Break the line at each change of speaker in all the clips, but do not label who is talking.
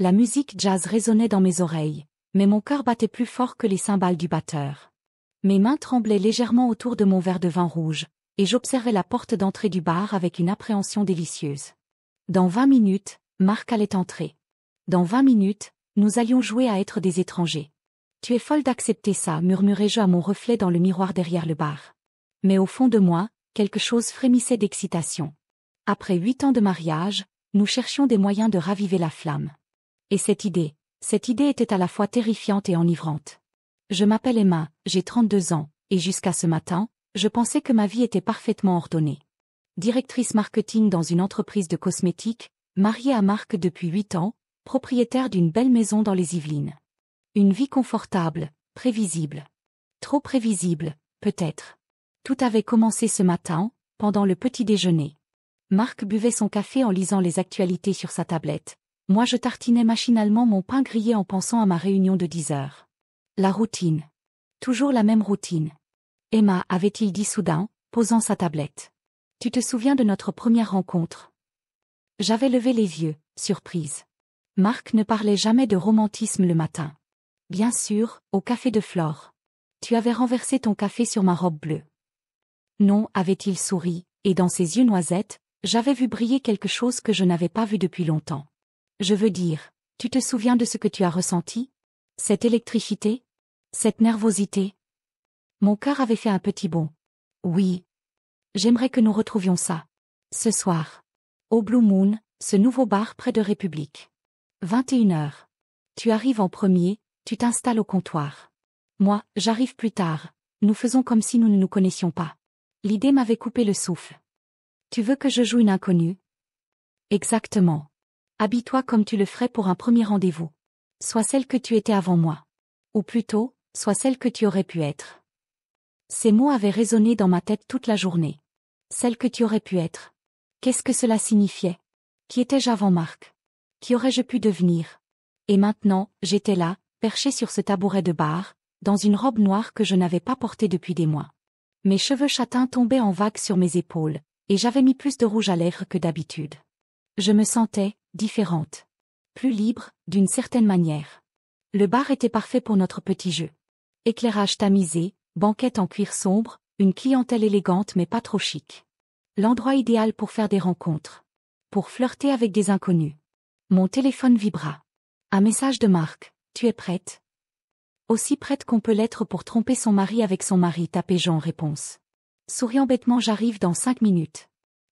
La musique jazz résonnait dans mes oreilles, mais mon cœur battait plus fort que les cymbales du batteur. Mes mains tremblaient légèrement autour de mon verre de vin rouge, et j'observais la porte d'entrée du bar avec une appréhension délicieuse. Dans 20 minutes, Marc allait entrer. Dans 20 minutes, nous allions jouer à être des étrangers. Tu es folle d'accepter ça, murmurai-je à mon reflet dans le miroir derrière le bar. Mais au fond de moi, quelque chose frémissait d'excitation. Après 8 ans de mariage, nous cherchions des moyens de raviver la flamme. Et cette idée était à la fois terrifiante et enivrante. Je m'appelle Emma, j'ai 32 ans, et jusqu'à ce matin, je pensais que ma vie était parfaitement ordonnée. Directrice marketing dans une entreprise de cosmétiques, mariée à Marc depuis 8 ans, propriétaire d'une belle maison dans les Yvelines. Une vie confortable, prévisible. Trop prévisible, peut-être. Tout avait commencé ce matin, pendant le petit déjeuner. Marc buvait son café en lisant les actualités sur sa tablette. Moi je tartinais machinalement mon pain grillé en pensant à ma réunion de 10 heures. La routine. Toujours la même routine. Emma, avait-il dit soudain, posant sa tablette. Tu te souviens de notre première rencontre? J'avais levé les yeux, surprise. Marc ne parlait jamais de romantisme le matin. Bien sûr, au café de Flore. Tu avais renversé ton café sur ma robe bleue. Non, avait-il souri, et dans ses yeux noisettes, j'avais vu briller quelque chose que je n'avais pas vu depuis longtemps. Je veux dire, tu te souviens de ce que tu as ressenti? Cette électricité? Cette nervosité? Mon cœur avait fait un petit bond. Oui. J'aimerais que nous retrouvions ça. Ce soir. Au Blue Moon, ce nouveau bar près de République. 21 heures. Tu arrives en premier, tu t'installes au comptoir. Moi, j'arrive plus tard. Nous faisons comme si nous ne nous connaissions pas. L'idée m'avait coupé le souffle. Tu veux que je joue une inconnue? Exactement. Habille-toi comme tu le ferais pour un premier rendez-vous. Sois celle que tu étais avant moi. Ou plutôt, sois celle que tu aurais pu être. Ces mots avaient résonné dans ma tête toute la journée. Celle que tu aurais pu être. Qu'est-ce que cela signifiait? Qui étais-je avant Marc? Qui aurais-je pu devenir? Et maintenant, j'étais là, perchée sur ce tabouret de bar, dans une robe noire que je n'avais pas portée depuis des mois. Mes cheveux châtains tombaient en vagues sur mes épaules, et j'avais mis plus de rouge à lèvres que d'habitude. Je me sentais différente. Plus libre, d'une certaine manière. Le bar était parfait pour notre petit jeu. Éclairage tamisé, banquette en cuir sombre, une clientèle élégante mais pas trop chic. L'endroit idéal pour faire des rencontres. Pour flirter avec des inconnus. Mon téléphone vibra. Un message de Marc. Tu es prête? Aussi prête qu'on peut l'être pour tromper son mari avec son mari, tapai-je en réponse. Souriant bêtement, j'arrive dans 5 minutes.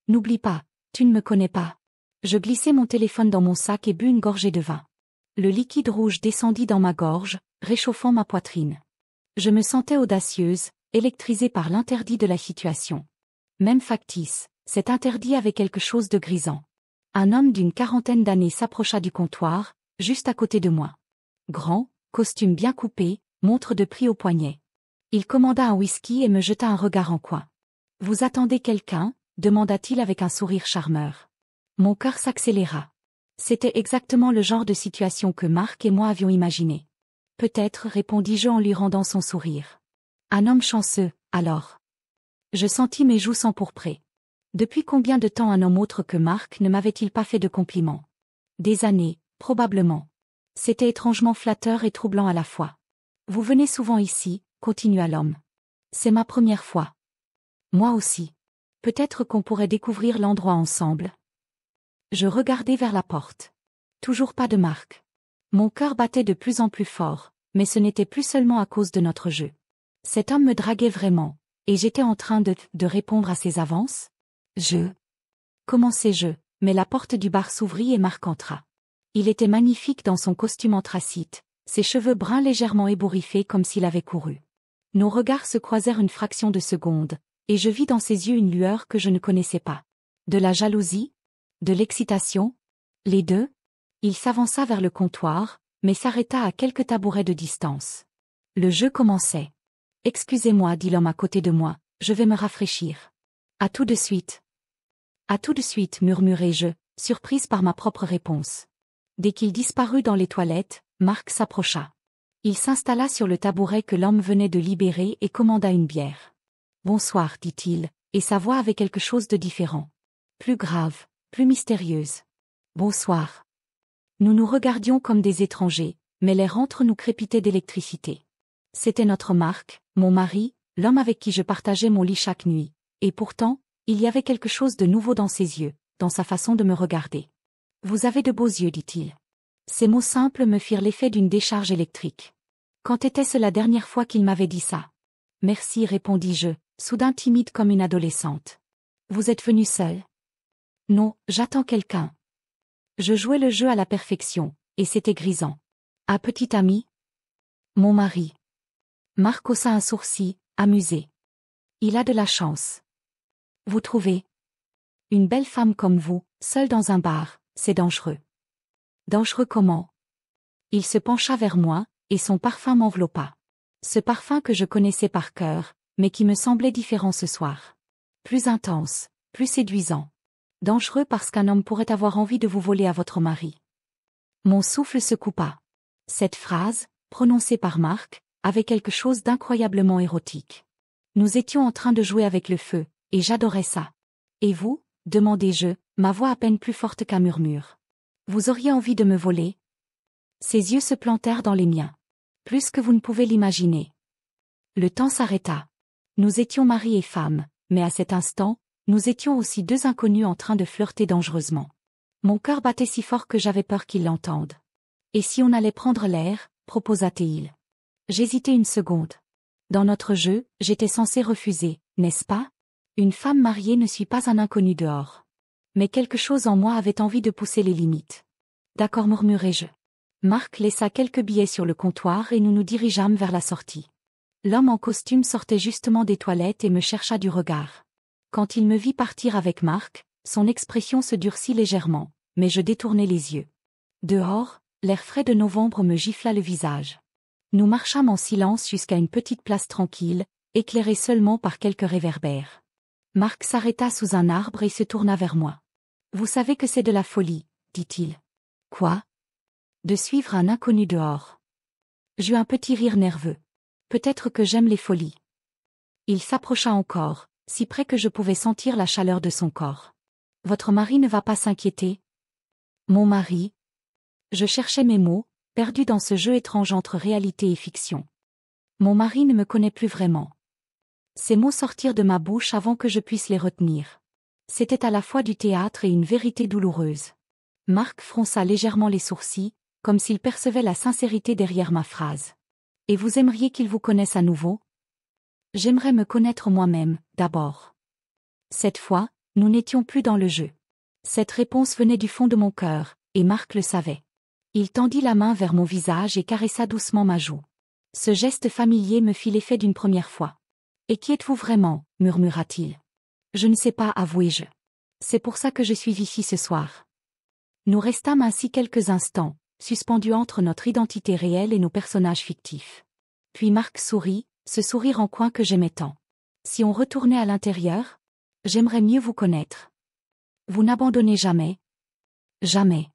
N'oublie pas, tu ne me connais pas. Je glissai mon téléphone dans mon sac et bus une gorgée de vin. Le liquide rouge descendit dans ma gorge, réchauffant ma poitrine. Je me sentais audacieuse, électrisée par l'interdit de la situation. Même factice, cet interdit avait quelque chose de grisant. Un homme d'une 40aine d'années s'approcha du comptoir, juste à côté de moi. Grand, costume bien coupé, montre de prix au poignet. Il commanda un whisky et me jeta un regard en coin. « Vous attendez quelqu'un » demanda-t-il avec un sourire charmeur. Mon cœur s'accéléra. C'était exactement le genre de situation que Marc et moi avions imaginé. « Peut-être, répondis-je en lui rendant son sourire. Un homme chanceux, alors. Je sentis mes joues s'empourprer. Depuis combien de temps un homme autre que Marc ne m'avait-il pas fait de compliments? Des années, probablement. C'était étrangement flatteur et troublant à la fois. Vous venez souvent ici, continua l'homme. C'est ma première fois. Moi aussi. Peut-être qu'on pourrait découvrir l'endroit ensemble. Je regardai vers la porte. Toujours pas de Marc. Mon cœur battait de plus en plus fort, mais ce n'était plus seulement à cause de notre jeu. Cet homme me draguait vraiment, et j'étais en train de répondre à ses avances. Commençai-je, mais la porte du bar s'ouvrit et Marc entra. Il était magnifique dans son costume anthracite, ses cheveux bruns légèrement ébouriffés comme s'il avait couru. Nos regards se croisèrent une fraction de seconde, et je vis dans ses yeux une lueur que je ne connaissais pas. De la jalousie? De l'excitation? Les deux? Il s'avança vers le comptoir, mais s'arrêta à quelques tabourets de distance. Le jeu commençait. « Excusez-moi, dit l'homme à côté de moi, je vais me rafraîchir. »« À tout de suite. »« À tout de suite, murmurai-je, surprise par ma propre réponse. Dès qu'il disparut dans les toilettes, Marc s'approcha. Il s'installa sur le tabouret que l'homme venait de libérer et commanda une bière. « Bonsoir, dit-il, et sa voix avait quelque chose de différent. Plus grave, plus mystérieuse. « Bonsoir. » Nous nous regardions comme des étrangers, mais l'air entre nous crépitait d'électricité. C'était notre Marc, mon mari, l'homme avec qui je partageais mon lit chaque nuit, et pourtant, il y avait quelque chose de nouveau dans ses yeux, dans sa façon de me regarder. « Vous avez de beaux yeux, dit-il. » Ces mots simples me firent l'effet d'une décharge électrique. Quand était-ce la dernière fois qu'il m'avait dit ça? Merci, répondis-je, soudain timide comme une adolescente. Vous êtes venu seul? Non, j'attends quelqu'un. Je jouais le jeu à la perfection, et c'était grisant. Ah, petit ami? Mon mari. Marc haussa un sourcil, amusé. Il a de la chance. Vous trouvez? Une belle femme comme vous, seule dans un bar, c'est dangereux. Dangereux comment? Il se pencha vers moi, et son parfum m'enveloppa. Ce parfum que je connaissais par cœur, mais qui me semblait différent ce soir. Plus intense, plus séduisant. Dangereux parce qu'un homme pourrait avoir envie de vous voler à votre mari. Mon souffle se coupa. Cette phrase, prononcée par Marc, avait quelque chose d'incroyablement érotique. Nous étions en train de jouer avec le feu, et j'adorais ça. Et vous? Demandai-je, ma voix à peine plus forte qu'un murmure. Vous auriez envie de me voler? Ses yeux se plantèrent dans les miens. Plus que vous ne pouvez l'imaginer. Le temps s'arrêta. Nous étions mari et femme, mais à cet instant, nous étions aussi deux inconnus en train de flirter dangereusement. Mon cœur battait si fort que j'avais peur qu'il l'entende. Et si on allait prendre l'air, proposa-t-il. J'hésitai une seconde. Dans notre jeu, j'étais censé refuser, n'est-ce pas? Une femme mariée ne suit pas un inconnu dehors. Mais quelque chose en moi avait envie de pousser les limites. D'accord, murmurai-je. Marc laissa quelques billets sur le comptoir et nous nous dirigeâmes vers la sortie. L'homme en costume sortait justement des toilettes et me chercha du regard. Quand il me vit partir avec Marc, son expression se durcit légèrement, mais je détournai les yeux. Dehors, l'air frais de novembre me gifla le visage. Nous marchâmes en silence jusqu'à une petite place tranquille, éclairée seulement par quelques réverbères. Marc s'arrêta sous un arbre et se tourna vers moi. « Vous savez que c'est de la folie, dit-il. »« Quoi ? » ?»« De suivre un inconnu dehors. » J'eus un petit rire nerveux. Peut-être que j'aime les folies. Il s'approcha encore, si près que je pouvais sentir la chaleur de son corps. « Votre mari ne va pas s'inquiéter? » Mon mari. Je cherchais mes mots, perdu dans ce jeu étrange entre réalité et fiction. Mon mari ne me connaît plus vraiment. Ces mots sortirent de ma bouche avant que je puisse les retenir. C'était à la fois du théâtre et une vérité douloureuse. Marc fronça légèrement les sourcils, comme s'il percevait la sincérité derrière ma phrase. « Et vous aimeriez qu'il vous connaisse à nouveau? » J'aimerais me connaître moi-même, d'abord. Cette fois, nous n'étions plus dans le jeu. Cette réponse venait du fond de mon cœur, et Marc le savait. Il tendit la main vers mon visage et caressa doucement ma joue. Ce geste familier me fit l'effet d'une première fois. « Et qui êtes-vous vraiment » murmura-t-il. « Je ne sais pas, avouai-je. C'est pour ça que je suis ici ce soir. » Nous restâmes ainsi quelques instants, suspendus entre notre identité réelle et nos personnages fictifs. Puis Marc sourit, ce sourire en coin que j'aimais tant. « Si on retournait à l'intérieur? J'aimerais mieux vous connaître. Vous n'abandonnez jamais? » Jamais.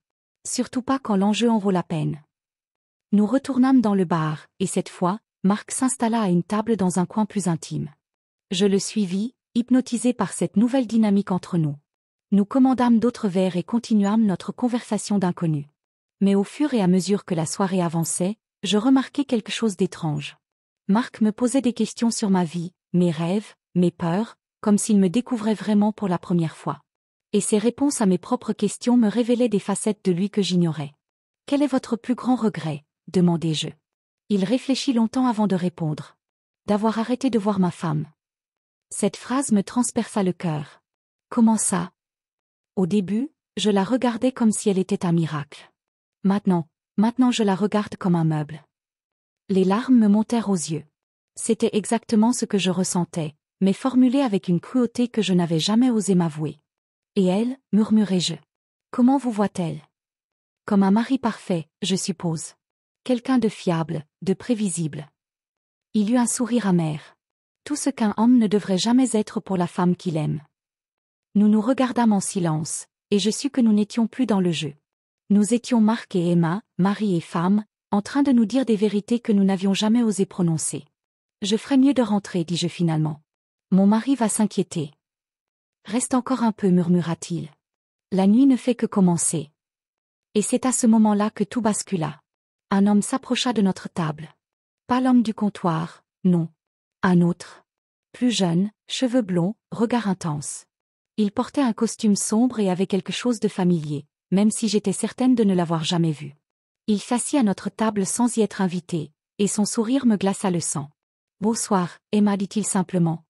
Surtout pas quand l'enjeu en vaut la peine. Nous retournâmes dans le bar, et cette fois, Marc s'installa à une table dans un coin plus intime. Je le suivis, hypnotisé par cette nouvelle dynamique entre nous. Nous commandâmes d'autres verres et continuâmes notre conversation d'inconnus. Mais au fur et à mesure que la soirée avançait, je remarquai quelque chose d'étrange. Marc me posait des questions sur ma vie, mes rêves, mes peurs, comme s'il me découvrait vraiment pour la première fois. Et ses réponses à mes propres questions me révélaient des facettes de lui que j'ignorais. « Quel est votre plus grand regret ?» demandai-je. Il réfléchit longtemps avant de répondre. « D'avoir arrêté de voir ma femme. » Cette phrase me transperça le cœur. Comment ça? Au début, je la regardais comme si elle était un miracle. Maintenant je la regarde comme un meuble. Les larmes me montèrent aux yeux. C'était exactement ce que je ressentais, mais formulé avec une cruauté que je n'avais jamais osé m'avouer. Et elle, murmurai-je. Comment vous voit-elle? Comme un mari parfait, je suppose. Quelqu'un de fiable, de prévisible. Il eut un sourire amer. Tout ce qu'un homme ne devrait jamais être pour la femme qu'il aime. Nous nous regardâmes en silence, et je sus que nous n'étions plus dans le jeu. Nous étions Marc et Emma, mari et femme, en train de nous dire des vérités que nous n'avions jamais osé prononcer. Je ferais mieux de rentrer, dis-je finalement. Mon mari va s'inquiéter. Reste encore un peu, murmura-t-il. La nuit ne fait que commencer. Et c'est à ce moment-là que tout bascula. Un homme s'approcha de notre table. Pas l'homme du comptoir, non. Un autre. Plus jeune, cheveux blonds, regard intense. Il portait un costume sombre et avait quelque chose de familier, même si j'étais certaine de ne l'avoir jamais vu. Il s'assit à notre table sans y être invité, et son sourire me glaça le sang. « Bonsoir, Emma, dit-il simplement. »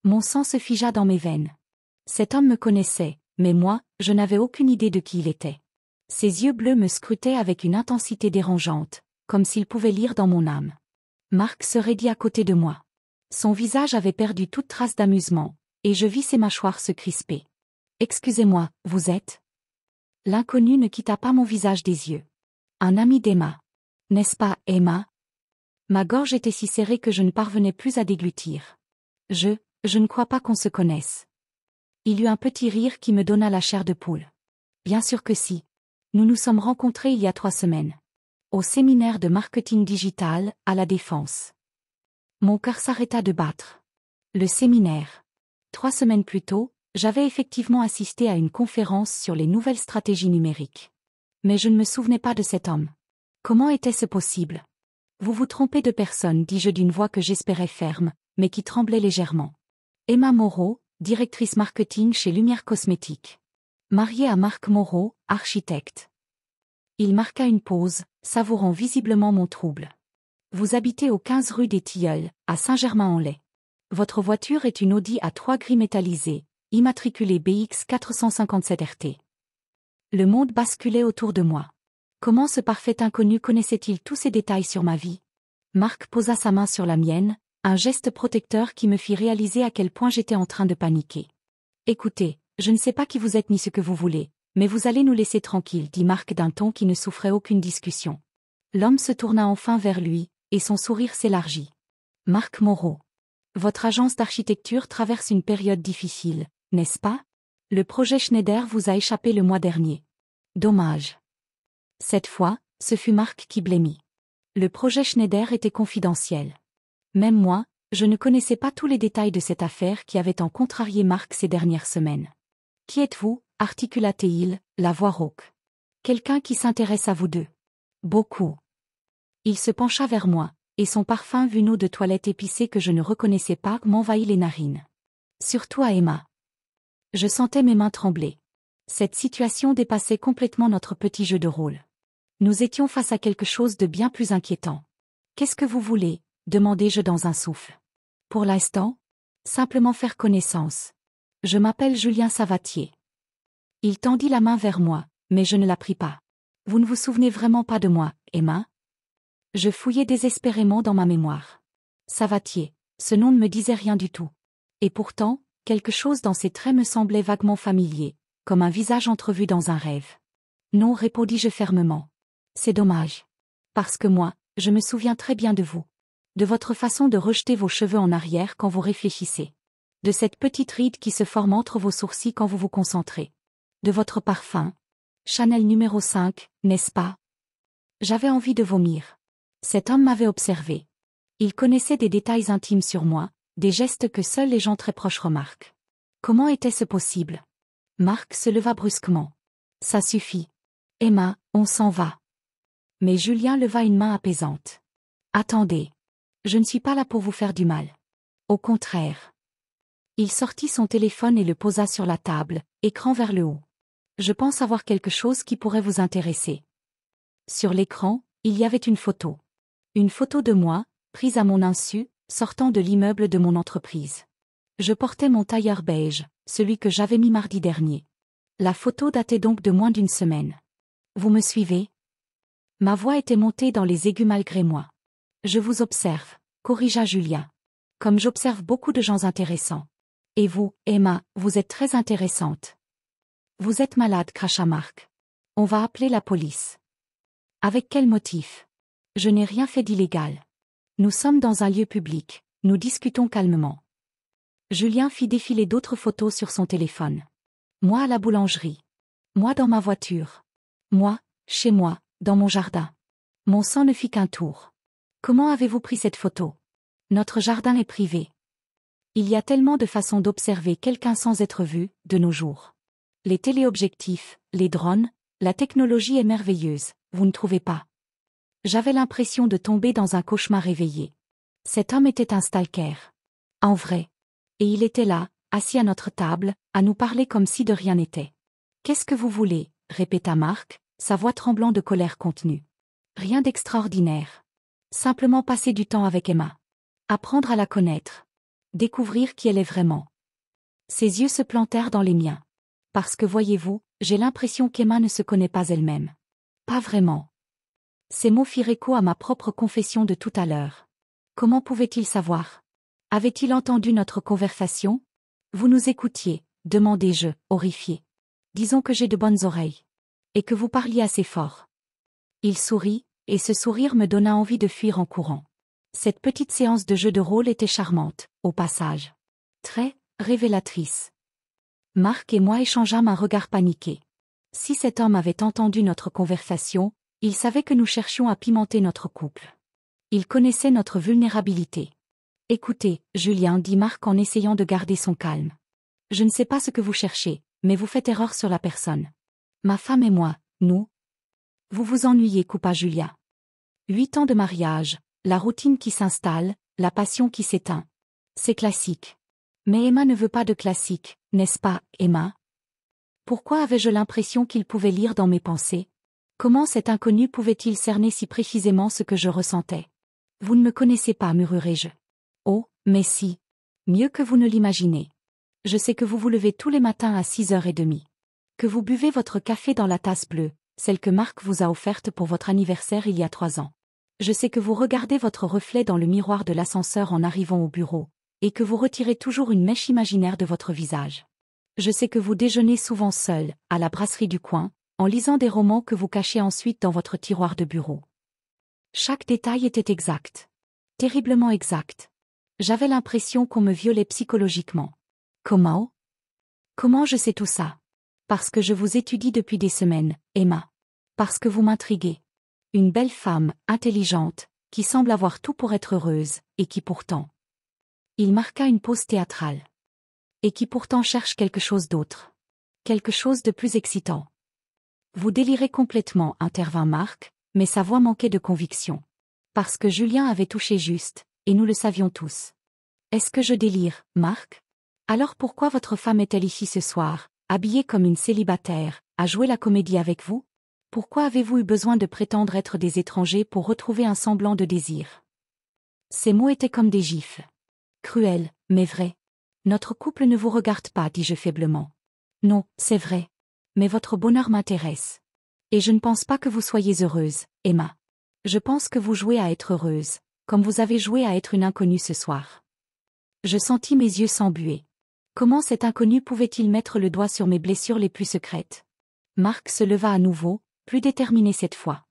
Mon sang se figea dans mes veines. Cet homme me connaissait, mais moi, je n'avais aucune idée de qui il était. Ses yeux bleus me scrutaient avec une intensité dérangeante, comme s'il pouvait lire dans mon âme. Marc se raidit à côté de moi. Son visage avait perdu toute trace d'amusement, et je vis ses mâchoires se crisper. « Excusez-moi, vous êtes ?» L'inconnu ne quitta pas mon visage des yeux. « Un ami d'Emma. N'est-ce pas, Emma ?» Ma gorge était si serrée que je ne parvenais plus à déglutir. « Je ne crois pas qu'on se connaisse. » Il eut un petit rire qui me donna la chair de poule. « Bien sûr que si. Nous nous sommes rencontrés il y a 3 semaines. Au séminaire de marketing digital, à La Défense. » Mon cœur s'arrêta de battre. Le séminaire. 3 semaines plus tôt, j'avais effectivement assisté à une conférence sur les nouvelles stratégies numériques. Mais je ne me souvenais pas de cet homme. Comment était-ce possible? Vous vous trompez de personne, dis-je d'une voix que j'espérais ferme, mais qui tremblait légèrement. Emma Moreau, directrice marketing chez Lumière Cosmétique. Mariée à Marc Moreau, architecte. Il marqua une pause, savourant visiblement mon trouble. Vous habitez au 15 rue des Tilleuls, à Saint-Germain-en-Laye. Votre voiture est une Audi A3 gris métallisé, immatriculée BX 457 RT. Le monde basculait autour de moi. Comment ce parfait inconnu connaissait-il tous ces détails sur ma vie? Marc posa sa main sur la mienne, un geste protecteur qui me fit réaliser à quel point j'étais en train de paniquer. Écoutez, je ne sais pas qui vous êtes ni ce que vous voulez, mais vous allez nous laisser tranquilles, dit Marc d'un ton qui ne souffrait aucune discussion. L'homme se tourna enfin vers lui, et son sourire s'élargit. Marc Moreau. Votre agence d'architecture traverse une période difficile, n'est-ce pas? Le projet Schneider vous a échappé le mois dernier. Dommage. Cette fois, ce fut Marc qui blêmit. Le projet Schneider était confidentiel. Même moi, je ne connaissais pas tous les détails de cette affaire qui avait tant contrarié Marc ces dernières semaines. Qui êtes-vous? Articula-t-il, la voix rauque. Quelqu'un qui s'intéresse à vous deux. Beaucoup. Il se pencha vers moi, et son parfum vune eau de toilette épicée que je ne reconnaissais pas m'envahit les narines. Surtout à Emma. Je sentais mes mains trembler. Cette situation dépassait complètement notre petit jeu de rôle. Nous étions face à quelque chose de bien plus inquiétant. « Qu'est-ce que vous voulez ?» demandai-je dans un souffle. « Pour l'instant, simplement faire connaissance. Je m'appelle Julien Savatier. » Il tendit la main vers moi, mais je ne la pris pas. « Vous ne vous souvenez vraiment pas de moi, Emma ?» Je fouillais désespérément dans ma mémoire. Savatier, ce nom ne me disait rien du tout. Et pourtant, quelque chose dans ses traits me semblait vaguement familier, comme un visage entrevu dans un rêve. « Non, répondis-je fermement. C'est dommage. Parce que moi, je me souviens très bien de vous. De votre façon de rejeter vos cheveux en arrière quand vous réfléchissez. De cette petite ride qui se forme entre vos sourcils quand vous vous concentrez. De votre parfum. Chanel numéro 5, n'est-ce pas? J'avais envie de vomir. Cet homme m'avait observé. Il connaissait des détails intimes sur moi, des gestes que seuls les gens très proches remarquent. Comment était-ce possible? Marc se leva brusquement. Ça suffit. Emma, on s'en va. Mais Julien leva une main apaisante. Attendez. Je ne suis pas là pour vous faire du mal. Au contraire. Il sortit son téléphone et le posa sur la table, écran vers le haut. Je pense avoir quelque chose qui pourrait vous intéresser. Sur l'écran, il y avait une photo. Une photo de moi, prise à mon insu, sortant de l'immeuble de mon entreprise. Je portais mon tailleur beige, celui que j'avais mis mardi dernier. La photo datait donc de moins d'une semaine. Vous me suivez? Ma voix était montée dans les aigus malgré moi. Je vous observe, corrigea Julien. Comme j'observe beaucoup de gens intéressants. Et vous, Emma, vous êtes très intéressante. Vous êtes malade, cracha Marc. On va appeler la police. Avec quel motif? Je n'ai rien fait d'illégal. Nous sommes dans un lieu public, nous discutons calmement. Julien fit défiler d'autres photos sur son téléphone. Moi à la boulangerie. Moi dans ma voiture. Moi, chez moi, dans mon jardin. Mon sang ne fit qu'un tour. Comment avez-vous pris cette photo? Notre jardin est privé. Il y a tellement de façons d'observer quelqu'un sans être vu, de nos jours. Les téléobjectifs, les drones, la technologie est merveilleuse, vous ne trouvez pas? J'avais l'impression de tomber dans un cauchemar réveillé. Cet homme était un stalker. En vrai. Et il était là, assis à notre table, à nous parler comme si de rien n'était. Qu'est-ce que vous voulez? Répéta Marc, sa voix tremblant de colère contenue. Rien d'extraordinaire. Simplement passer du temps avec Emma. Apprendre à la connaître. Découvrir qui elle est vraiment. Ses yeux se plantèrent dans les miens. Parce que voyez-vous, j'ai l'impression qu'Emma ne se connaît pas elle-même. Pas vraiment. Ces mots firent écho à ma propre confession de tout à l'heure. Comment pouvait-il savoir? Avait-il entendu notre conversation? Vous nous écoutiez, demandai-je, horrifié. Disons que j'ai de bonnes oreilles. Et que vous parliez assez fort. Il sourit, et ce sourire me donna envie de fuir en courant. Cette petite séance de jeu de rôle était charmante, au passage. Très révélatrice. Marc et moi échangeâmes un regard paniqué. Si cet homme avait entendu notre conversation, il savait que nous cherchions à pimenter notre couple. Il connaissait notre vulnérabilité. Écoutez, Julien, dit Marc en essayant de garder son calme. Je ne sais pas ce que vous cherchez, mais vous faites erreur sur la personne. Ma femme et moi, nous. Vous vous ennuyez, coupa Julien. 8 ans de mariage, la routine qui s'installe, la passion qui s'éteint. C'est classique. Mais Emma ne veut pas de classique, n'est-ce pas, Emma? Pourquoi avais-je l'impression qu'il pouvait lire dans mes pensées? Comment cet inconnu pouvait-il cerner si précisément ce que je ressentais? Vous ne me connaissez pas, murmurai-je. Oh, mais si. Mieux que vous ne l'imaginez. Je sais que vous vous levez tous les matins à 6h30. Que vous buvez votre café dans la tasse bleue, celle que Marc vous a offerte pour votre anniversaire il y a 3 ans. Je sais que vous regardez votre reflet dans le miroir de l'ascenseur en arrivant au bureau, et que vous retirez toujours une mèche imaginaire de votre visage. Je sais que vous déjeunez souvent seul, à la brasserie du coin, en lisant des romans que vous cachez ensuite dans votre tiroir de bureau. Chaque détail était exact. Terriblement exact. J'avais l'impression qu'on me violait psychologiquement. Comment? Comment je sais tout ça? Parce que je vous étudie depuis des semaines, Emma. Parce que vous m'intriguez. Une belle femme, intelligente, qui semble avoir tout pour être heureuse, et qui pourtant... Il marqua une pause théâtrale. Et qui pourtant cherche quelque chose d'autre. Quelque chose de plus excitant. Vous délirez complètement, intervint Marc, mais sa voix manquait de conviction. Parce que Julien avait touché juste, et nous le savions tous. Est-ce que je délire, Marc? Alors pourquoi votre femme est-elle ici ce soir, habillée comme une célibataire, à jouer la comédie avec vous? Pourquoi avez-vous eu besoin de prétendre être des étrangers pour retrouver un semblant de désir? Ces mots étaient comme des gifles. Cruels, mais vrais. Notre couple ne vous regarde pas, dis-je faiblement. Non, c'est vrai. Mais votre bonheur m'intéresse. Et je ne pense pas que vous soyez heureuse, Emma. Je pense que vous jouez à être heureuse, comme vous avez joué à être une inconnue ce soir. Je sentis mes yeux s'embuer. Comment cet inconnu pouvait-il mettre le doigt sur mes blessures les plus secrètes? Marc se leva à nouveau, plus déterminé cette fois.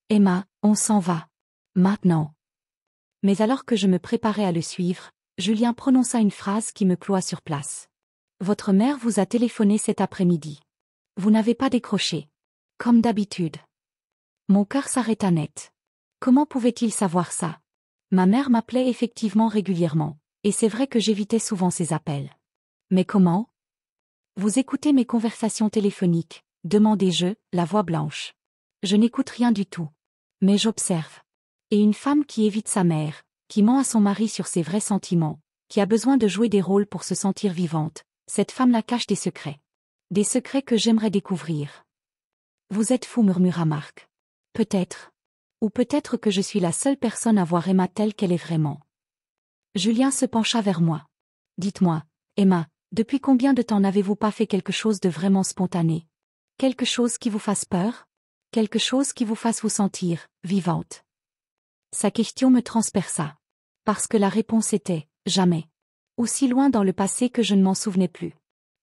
Emma, on s'en va. Maintenant. Mais alors que je me préparais à le suivre, Julien prononça une phrase qui me cloua sur place. Votre mère vous a téléphoné cet après-midi. Vous n'avez pas décroché. Comme d'habitude. Mon cœur s'arrêta net. Comment pouvait-il savoir ça? Ma mère m'appelait effectivement régulièrement, et c'est vrai que j'évitais souvent ses appels. Mais comment? Vous écoutez mes conversations téléphoniques, demandai-je, la voix blanche. Je n'écoute rien du tout. Mais j'observe. Et une femme qui évite sa mère, qui ment à son mari sur ses vrais sentiments, qui a besoin de jouer des rôles pour se sentir vivante, cette femme-là cache des secrets. Des secrets que j'aimerais découvrir. Vous êtes fou, murmura Marc. Peut-être. Ou peut-être que je suis la seule personne à voir Emma telle qu'elle est vraiment. Julien se pencha vers moi. Dites-moi, Emma, depuis combien de temps n'avez-vous pas fait quelque chose de vraiment spontané? Quelque chose qui vous fasse peur? Quelque chose qui vous fasse vous sentir vivante? Sa question me transperça. Parce que la réponse était « jamais ». Aussi loin dans le passé que je ne m'en souvenais plus.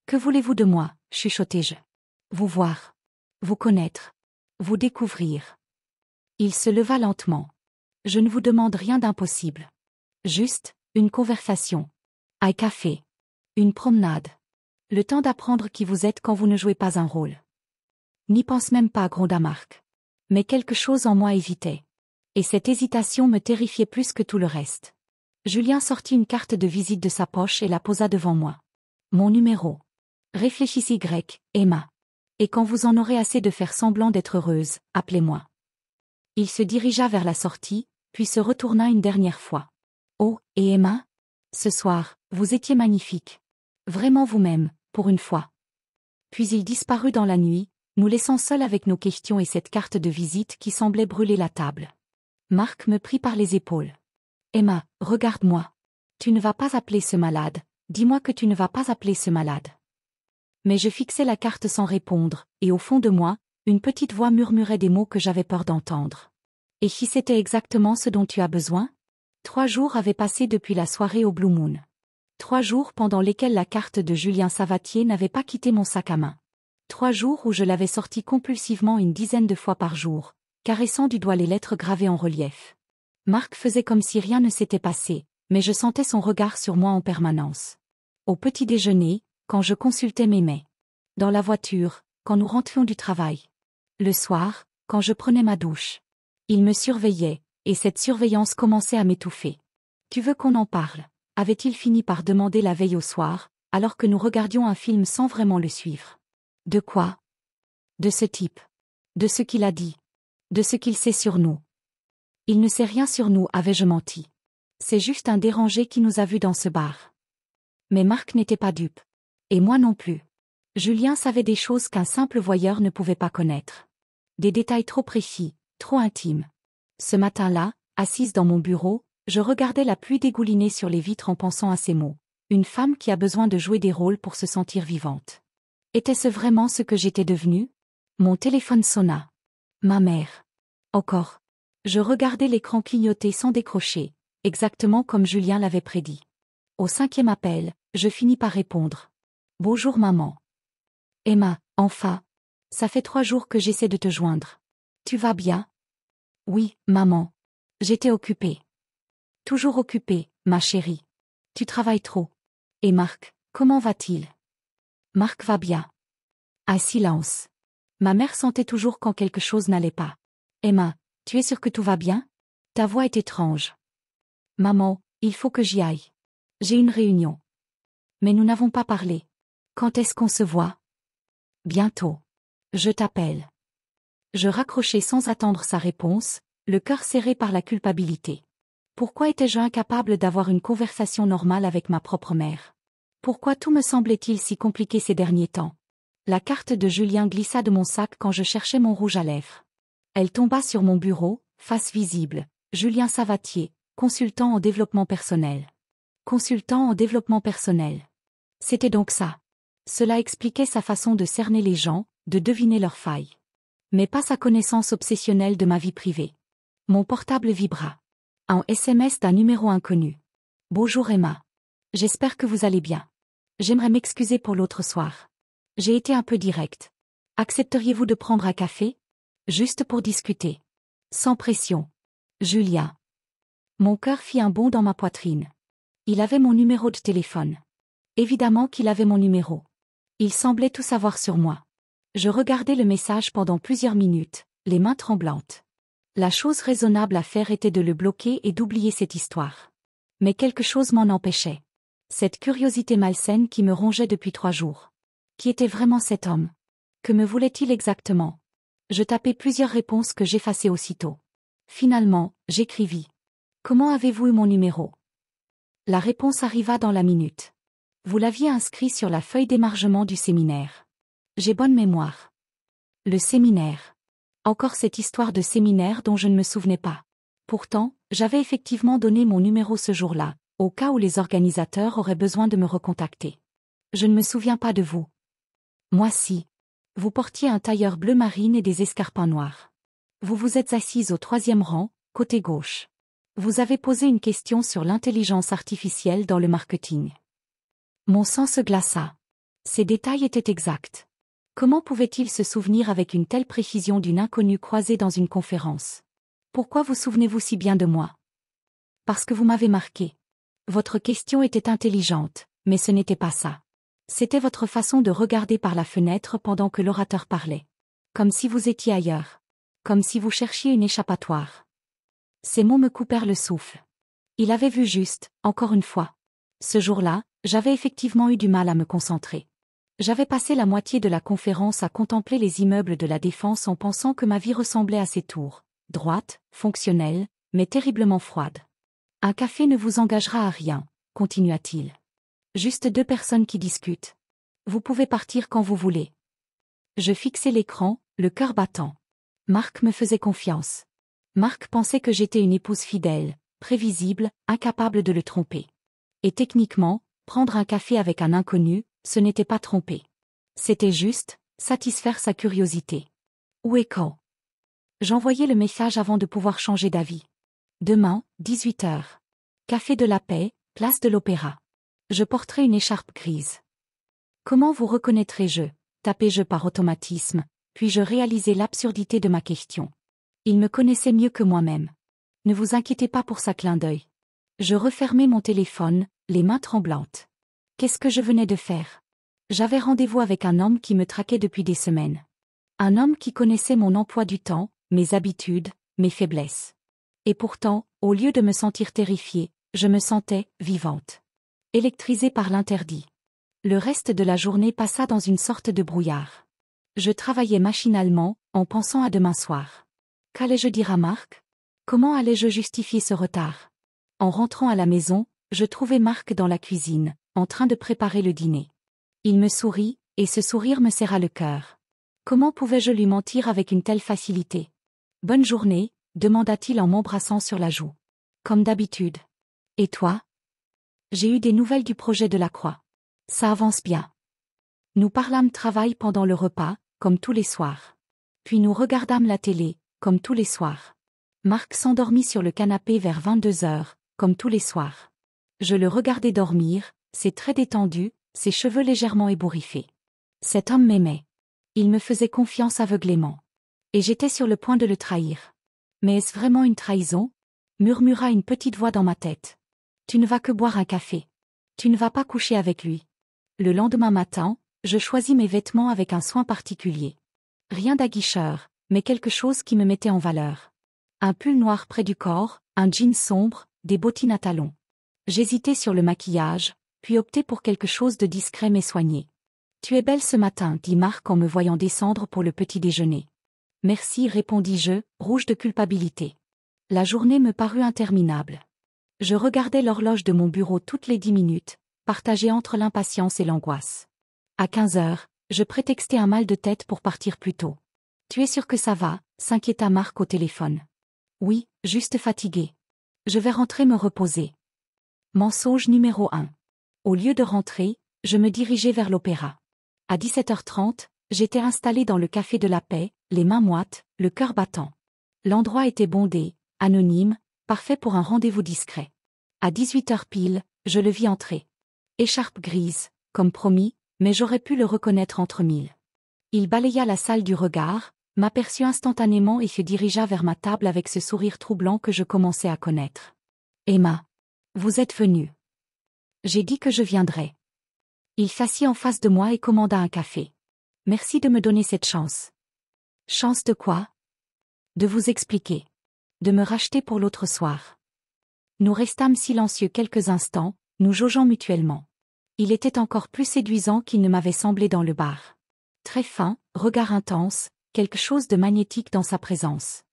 Que voulez-vous de moi, chuchotai-je. Vous voir. Vous connaître. Vous découvrir. Il se leva lentement. Je ne vous demande rien d'impossible. Juste, une conversation. Un café. Une promenade. Le temps d'apprendre qui vous êtes quand vous ne jouez pas un rôle. N'y pense même pas, gronda Marc. Mais quelque chose en moi hésitait. Et cette hésitation me terrifiait plus que tout le reste. Julien sortit une carte de visite de sa poche et la posa devant moi. Mon numéro. Réfléchissez Y, Emma. Et quand vous en aurez assez de faire semblant d'être heureuse, appelez-moi. Il se dirigea vers la sortie, puis se retourna une dernière fois. Oh, et Emma? Ce soir, vous étiez magnifique. Vraiment vous-même, pour une fois. Puis il disparut dans la nuit, nous laissant seuls avec nos questions et cette carte de visite qui semblait brûler la table. Marc me prit par les épaules. Emma, regarde-moi. Tu ne vas pas appeler ce malade, dis-moi que tu ne vas pas appeler ce malade. Mais je fixais la carte sans répondre, et au fond de moi, une petite voix murmurait des mots que j'avais peur d'entendre. Et si c'était exactement ce dont tu as besoin? 3 jours avaient passé depuis la soirée au Blue Moon. 3 jours pendant lesquels la carte de Julien Savatier n'avait pas quitté mon sac à main. 3 jours où je l'avais sortie compulsivement une dizaine de fois par jour, caressant du doigt les lettres gravées en relief. Marc faisait comme si rien ne s'était passé, mais je sentais son regard sur moi en permanence. Au petit déjeuner, quand je consultais mes mails. Dans la voiture, quand nous rentrions du travail. Le soir, quand je prenais ma douche. Il me surveillait, et cette surveillance commençait à m'étouffer. Tu veux qu'on en parle? Avait-il fini par demander la veille au soir, alors que nous regardions un film sans vraiment le suivre. De quoi? De ce type. De ce qu'il a dit. De ce qu'il sait sur nous. Il ne sait rien sur nous, avais-je menti. C'est juste un dérangé qui nous a vus dans ce bar. Mais Marc n'était pas dupe. Et moi non plus. Julien savait des choses qu'un simple voyeur ne pouvait pas connaître. Des détails trop précis, trop intimes. Ce matin-là, assise dans mon bureau, je regardais la pluie dégouliner sur les vitres en pensant à ces mots. Une femme qui a besoin de jouer des rôles pour se sentir vivante. Était-ce vraiment ce que j'étais devenue? Mon téléphone sonna. Ma mère. Encore. Je regardais l'écran clignoter sans décrocher, exactement comme Julien l'avait prédit. Au 5e appel, je finis par répondre. Bonjour maman. Emma, enfin. Ça fait 3 jours que j'essaie de te joindre. Tu vas bien? Oui, maman. J'étais occupée. Toujours occupée, ma chérie. Tu travailles trop. Et Marc, comment va-t-il? Marc va bien. Un silence. Ma mère sentait toujours quand quelque chose n'allait pas. Emma, tu es sûre que tout va bien? Ta voix est étrange. Maman, il faut que j'y aille. J'ai une réunion. Mais nous n'avons pas parlé. Quand est-ce qu'on se voit? Bientôt. Je t'appelle. Je raccrochai sans attendre sa réponse, le cœur serré par la culpabilité. Pourquoi étais-je incapable d'avoir une conversation normale avec ma propre mère? Pourquoi tout me semblait-il si compliqué ces derniers temps? La carte de Julien glissa de mon sac quand je cherchais mon rouge à lèvres. Elle tomba sur mon bureau, face visible. Julien Savatier, consultant en développement personnel. Consultant en développement personnel. C'était donc ça. Cela expliquait sa façon de cerner les gens, de deviner leurs failles. Mais pas sa connaissance obsessionnelle de ma vie privée. Mon portable vibra. Un SMS d'un numéro inconnu. Bonjour Emma. J'espère que vous allez bien. J'aimerais m'excuser pour l'autre soir. J'ai été un peu direct. Accepteriez-vous de prendre un café? Juste pour discuter. Sans pression. Julia. Mon cœur fit un bond dans ma poitrine. Il avait mon numéro de téléphone. Évidemment qu'il avait mon numéro. Il semblait tout savoir sur moi. Je regardais le message pendant plusieurs minutes, les mains tremblantes. La chose raisonnable à faire était de le bloquer et d'oublier cette histoire. Mais quelque chose m'en empêchait. Cette curiosité malsaine qui me rongeait depuis 3 jours. Qui était vraiment cet homme? Que me voulait-il exactement? Je tapais plusieurs réponses que j'effaçais aussitôt. Finalement, j'écrivis. Comment avez-vous eu mon numéro? La réponse arriva dans la minute. Vous l'aviez inscrit sur la feuille d'émargement du séminaire. J'ai bonne mémoire. Le séminaire. Encore cette histoire de séminaire dont je ne me souvenais pas. Pourtant, j'avais effectivement donné mon numéro ce jour-là, au cas où les organisateurs auraient besoin de me recontacter. Je ne me souviens pas de vous. Moi si. Vous portiez un tailleur bleu marine et des escarpins noirs. Vous vous êtes assise au 3e rang, côté gauche. Vous avez posé une question sur l'intelligence artificielle dans le marketing. Mon sang se glaça. Ces détails étaient exacts. Comment pouvait-il se souvenir avec une telle précision d'une inconnue croisée dans une conférence? Pourquoi vous souvenez-vous si bien de moi? Parce que vous m'avez marqué. Votre question était intelligente, mais ce n'était pas ça. C'était votre façon de regarder par la fenêtre pendant que l'orateur parlait. Comme si vous étiez ailleurs. Comme si vous cherchiez une échappatoire. Ces mots me coupèrent le souffle. Il avait vu juste, encore une fois. Ce jour-là, j'avais effectivement eu du mal à me concentrer. J'avais passé la moitié de la conférence à contempler les immeubles de la Défense en pensant que ma vie ressemblait à ces tours, droite, fonctionnelle, mais terriblement froide. Un café ne vous engagera à rien, continua-t-il. Juste deux personnes qui discutent. Vous pouvez partir quand vous voulez. Je fixais l'écran, le cœur battant. Marc me faisait confiance. Marc pensait que j'étais une épouse fidèle, prévisible, incapable de le tromper. Et techniquement, prendre un café avec un inconnu, ce n'était pas tromper. C'était juste, satisfaire sa curiosité. Où et quand? J'envoyais le message avant de pouvoir changer d'avis. Demain, 18 heures. Café de la Paix, place de l'Opéra. Je porterai une écharpe grise. Comment vous reconnaîtrez-je? Tapai-je par automatisme, puis je réalisai l'absurdité de ma question. Il me connaissait mieux que moi-même. Ne vous inquiétez pas pour sa clin d'œil. Je refermai mon téléphone, les mains tremblantes. Qu'est-ce que je venais de faire? J'avais rendez-vous avec un homme qui me traquait depuis des semaines. Un homme qui connaissait mon emploi du temps, mes habitudes, mes faiblesses. Et pourtant, au lieu de me sentir terrifiée, je me sentais vivante. Électrisée par l'interdit. Le reste de la journée passa dans une sorte de brouillard. Je travaillais machinalement, en pensant à demain soir. Qu'allais-je dire à Marc? Comment allais-je justifier ce retard? En rentrant à la maison, je trouvai Marc dans la cuisine, en train de préparer le dîner. Il me sourit, et ce sourire me serra le cœur. Comment pouvais-je lui mentir avec une telle facilité? Bonne journée, demanda-t-il en m'embrassant sur la joue. Comme d'habitude. Et toi? J'ai eu des nouvelles du projet de la Croix. Ça avance bien. Nous parlâmes travail pendant le repas, comme tous les soirs. Puis nous regardâmes la télé, comme tous les soirs. Marc s'endormit sur le canapé vers 22 heures, comme tous les soirs. Je le regardais dormir, ses traits détendus, ses cheveux légèrement ébouriffés. Cet homme m'aimait. Il me faisait confiance aveuglément. Et j'étais sur le point de le trahir. Mais est-ce vraiment une trahison? Murmura une petite voix dans ma tête. Tu ne vas que boire un café. Tu ne vas pas coucher avec lui. Le lendemain matin, je choisis mes vêtements avec un soin particulier. Rien d'aguicheur, mais quelque chose qui me mettait en valeur. Un pull noir près du corps, un jean sombre, des bottines à talons. J'hésitais sur le maquillage, puis optai pour quelque chose de discret mais soigné. Tu es belle ce matin, dit Marc en me voyant descendre pour le petit déjeuner. Merci, répondis-je, rouge de culpabilité. La journée me parut interminable. Je regardais l'horloge de mon bureau toutes les 10 minutes, partagée entre l'impatience et l'angoisse. À 15 heures, je prétextai un mal de tête pour partir plus tôt. Tu es sûr que ça va? S'inquiéta Marc au téléphone. Oui, juste fatigué. Je vais rentrer me reposer. Mensonge numéro 1. Au lieu de rentrer, je me dirigeai vers l'opéra. À 17h30, j'étais installé dans le Café de la Paix, les mains moites, le cœur battant. L'endroit était bondé, anonyme, parfait pour un rendez-vous discret. À 18h pile, je le vis entrer. Écharpe grise, comme promis, mais j'aurais pu le reconnaître entre mille. Il balaya la salle du regard, m'aperçut instantanément et se dirigea vers ma table avec ce sourire troublant que je commençais à connaître. Emma. Vous êtes venue. J'ai dit que je viendrais. Il s'assit en face de moi et commanda un café. Merci de me donner cette chance. Chance de quoi? De vous expliquer. De me racheter pour l'autre soir. Nous restâmes silencieux quelques instants, nous jaugeant mutuellement. Il était encore plus séduisant qu'il ne m'avait semblé dans le bar. Très fin, regard intense, quelque chose de magnétique dans sa présence.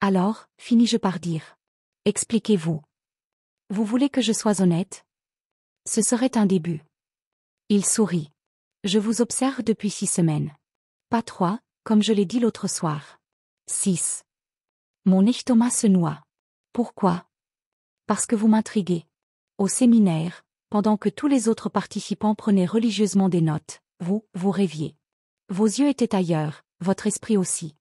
Alors, finis-je par dire. Expliquez-vous. Vous voulez que je sois honnête? Ce serait un début. Il sourit. Je vous observe depuis 6 semaines. Pas 3, comme je l'ai dit l'autre soir. 6. Mon estomac se noie. Pourquoi? Parce que vous m'intriguez. Au séminaire, pendant que tous les autres participants prenaient religieusement des notes, vous rêviez. Vos yeux étaient ailleurs, votre esprit aussi.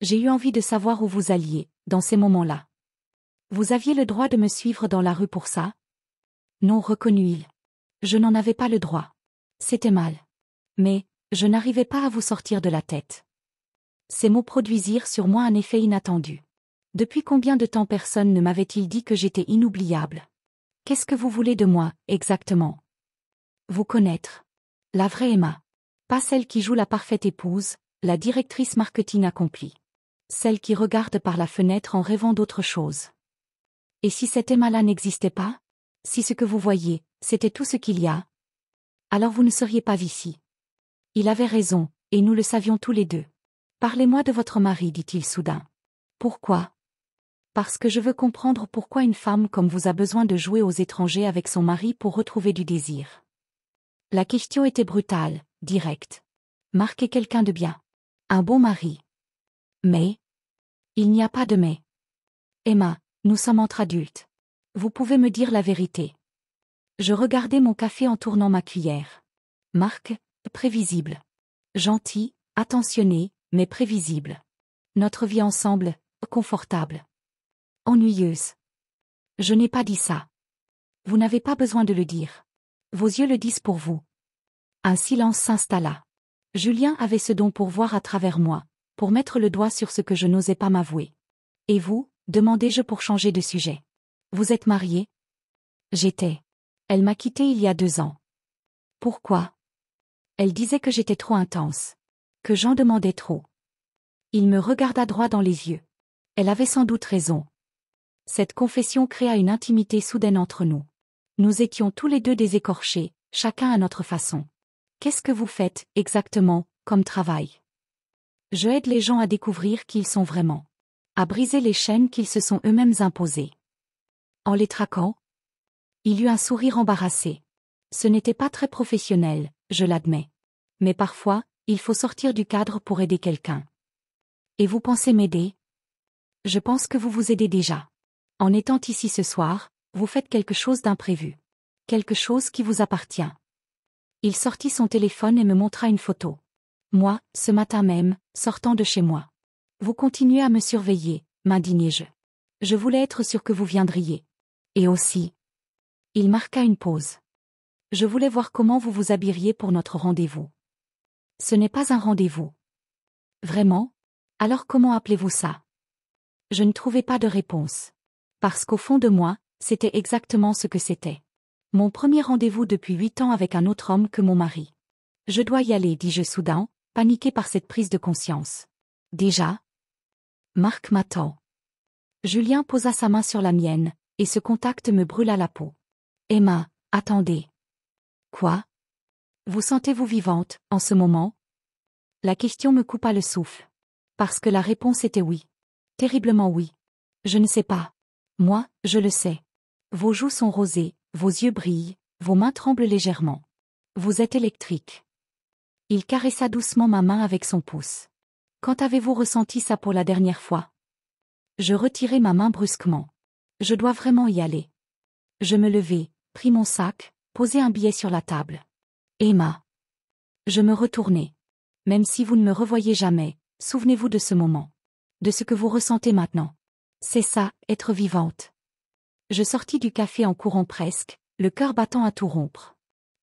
J'ai eu envie de savoir où vous alliez, dans ces moments-là. Vous aviez le droit de me suivre dans la rue pour ça? Non, reconnut-il. Je n'en avais pas le droit. C'était mal. Mais, je n'arrivais pas à vous sortir de la tête. Ces mots produisirent sur moi un effet inattendu. Depuis combien de temps personne ne m'avait-il dit que j'étais inoubliable? Qu'est-ce que vous voulez de moi, exactement? Vous connaître. La vraie Emma. Pas celle qui joue la parfaite épouse, la directrice marketing accomplie. Celle qui regarde par la fenêtre en rêvant d'autre chose. Et si cette Emma-là n'existait pas? Si ce que vous voyez, c'était tout ce qu'il y a? Alors vous ne seriez pas ici. Il avait raison, et nous le savions tous les deux. Parlez-moi de votre mari, dit-il soudain. Pourquoi? Parce que je veux comprendre pourquoi une femme comme vous a besoin de jouer aux étrangers avec son mari pour retrouver du désir. La question était brutale, directe. Marc est quelqu'un de bien. Un bon mari. Mais il n'y a pas de mais. Emma, nous sommes entre adultes. Vous pouvez me dire la vérité. Je regardais mon café en tournant ma cuillère. Marc, prévisible. Gentil, attentionné, mais prévisible. Notre vie ensemble, confortable. Ennuyeuse. Je n'ai pas dit ça. Vous n'avez pas besoin de le dire. Vos yeux le disent pour vous. Un silence s'installa. Julien avait ce don pour voir à travers moi, pour mettre le doigt sur ce que je n'osais pas m'avouer. Et vous, demandai-je pour changer de sujet. Vous êtes marié? J'étais. Elle m'a quitté il y a 2 ans. Pourquoi? Elle disait que j'étais trop intense. Que j'en demandais trop. Il me regarda droit dans les yeux. Elle avait sans doute raison. Cette confession créa une intimité soudaine entre nous. Nous étions tous les deux des écorchés, chacun à notre façon. Qu'est-ce que vous faites, exactement, comme travail? Je aide les gens à découvrir qui ils sont vraiment. À briser les chaînes qu'ils se sont eux-mêmes imposées. En les traquant? Il eut un sourire embarrassé. Ce n'était pas très professionnel, je l'admets. Mais parfois, il faut sortir du cadre pour aider quelqu'un. Et vous pensez m'aider? Je pense que vous vous aidez déjà. En étant ici ce soir, vous faites quelque chose d'imprévu. Quelque chose qui vous appartient. Il sortit son téléphone et me montra une photo. Moi, ce matin même, sortant de chez moi. Vous continuez à me surveiller, m'indignai-je. Je voulais être sûr que vous viendriez. Et aussi. Il marqua une pause. Je voulais voir comment vous vous habilleriez pour notre rendez-vous. Ce n'est pas un rendez-vous. Vraiment? Alors comment appelez-vous ça? Je ne trouvais pas de réponse. Parce qu'au fond de moi, c'était exactement ce que c'était. Mon premier rendez-vous depuis 8 ans avec un autre homme que mon mari. Je dois y aller, dis-je soudain, paniqué par cette prise de conscience. Déjà? Marc m'attend. Julien posa sa main sur la mienne, et ce contact me brûla la peau. Emma, attendez. Quoi? Vous sentez-vous vivante, en ce moment? La question me coupa le souffle. Parce que la réponse était oui. Terriblement oui. Je ne sais pas. Moi, je le sais. Vos joues sont rosées, vos yeux brillent, vos mains tremblent légèrement. Vous êtes électrique. Il caressa doucement ma main avec son pouce. Quand avez-vous ressenti ça pour la dernière fois? Je retirai ma main brusquement. Je dois vraiment y aller. Je me levai, pris mon sac, posai un billet sur la table. Emma. Je me retournai. Même si vous ne me revoyez jamais, souvenez-vous de ce moment. De ce que vous ressentez maintenant. C'est ça, être vivante. Je sortis du café en courant presque, le cœur battant à tout rompre.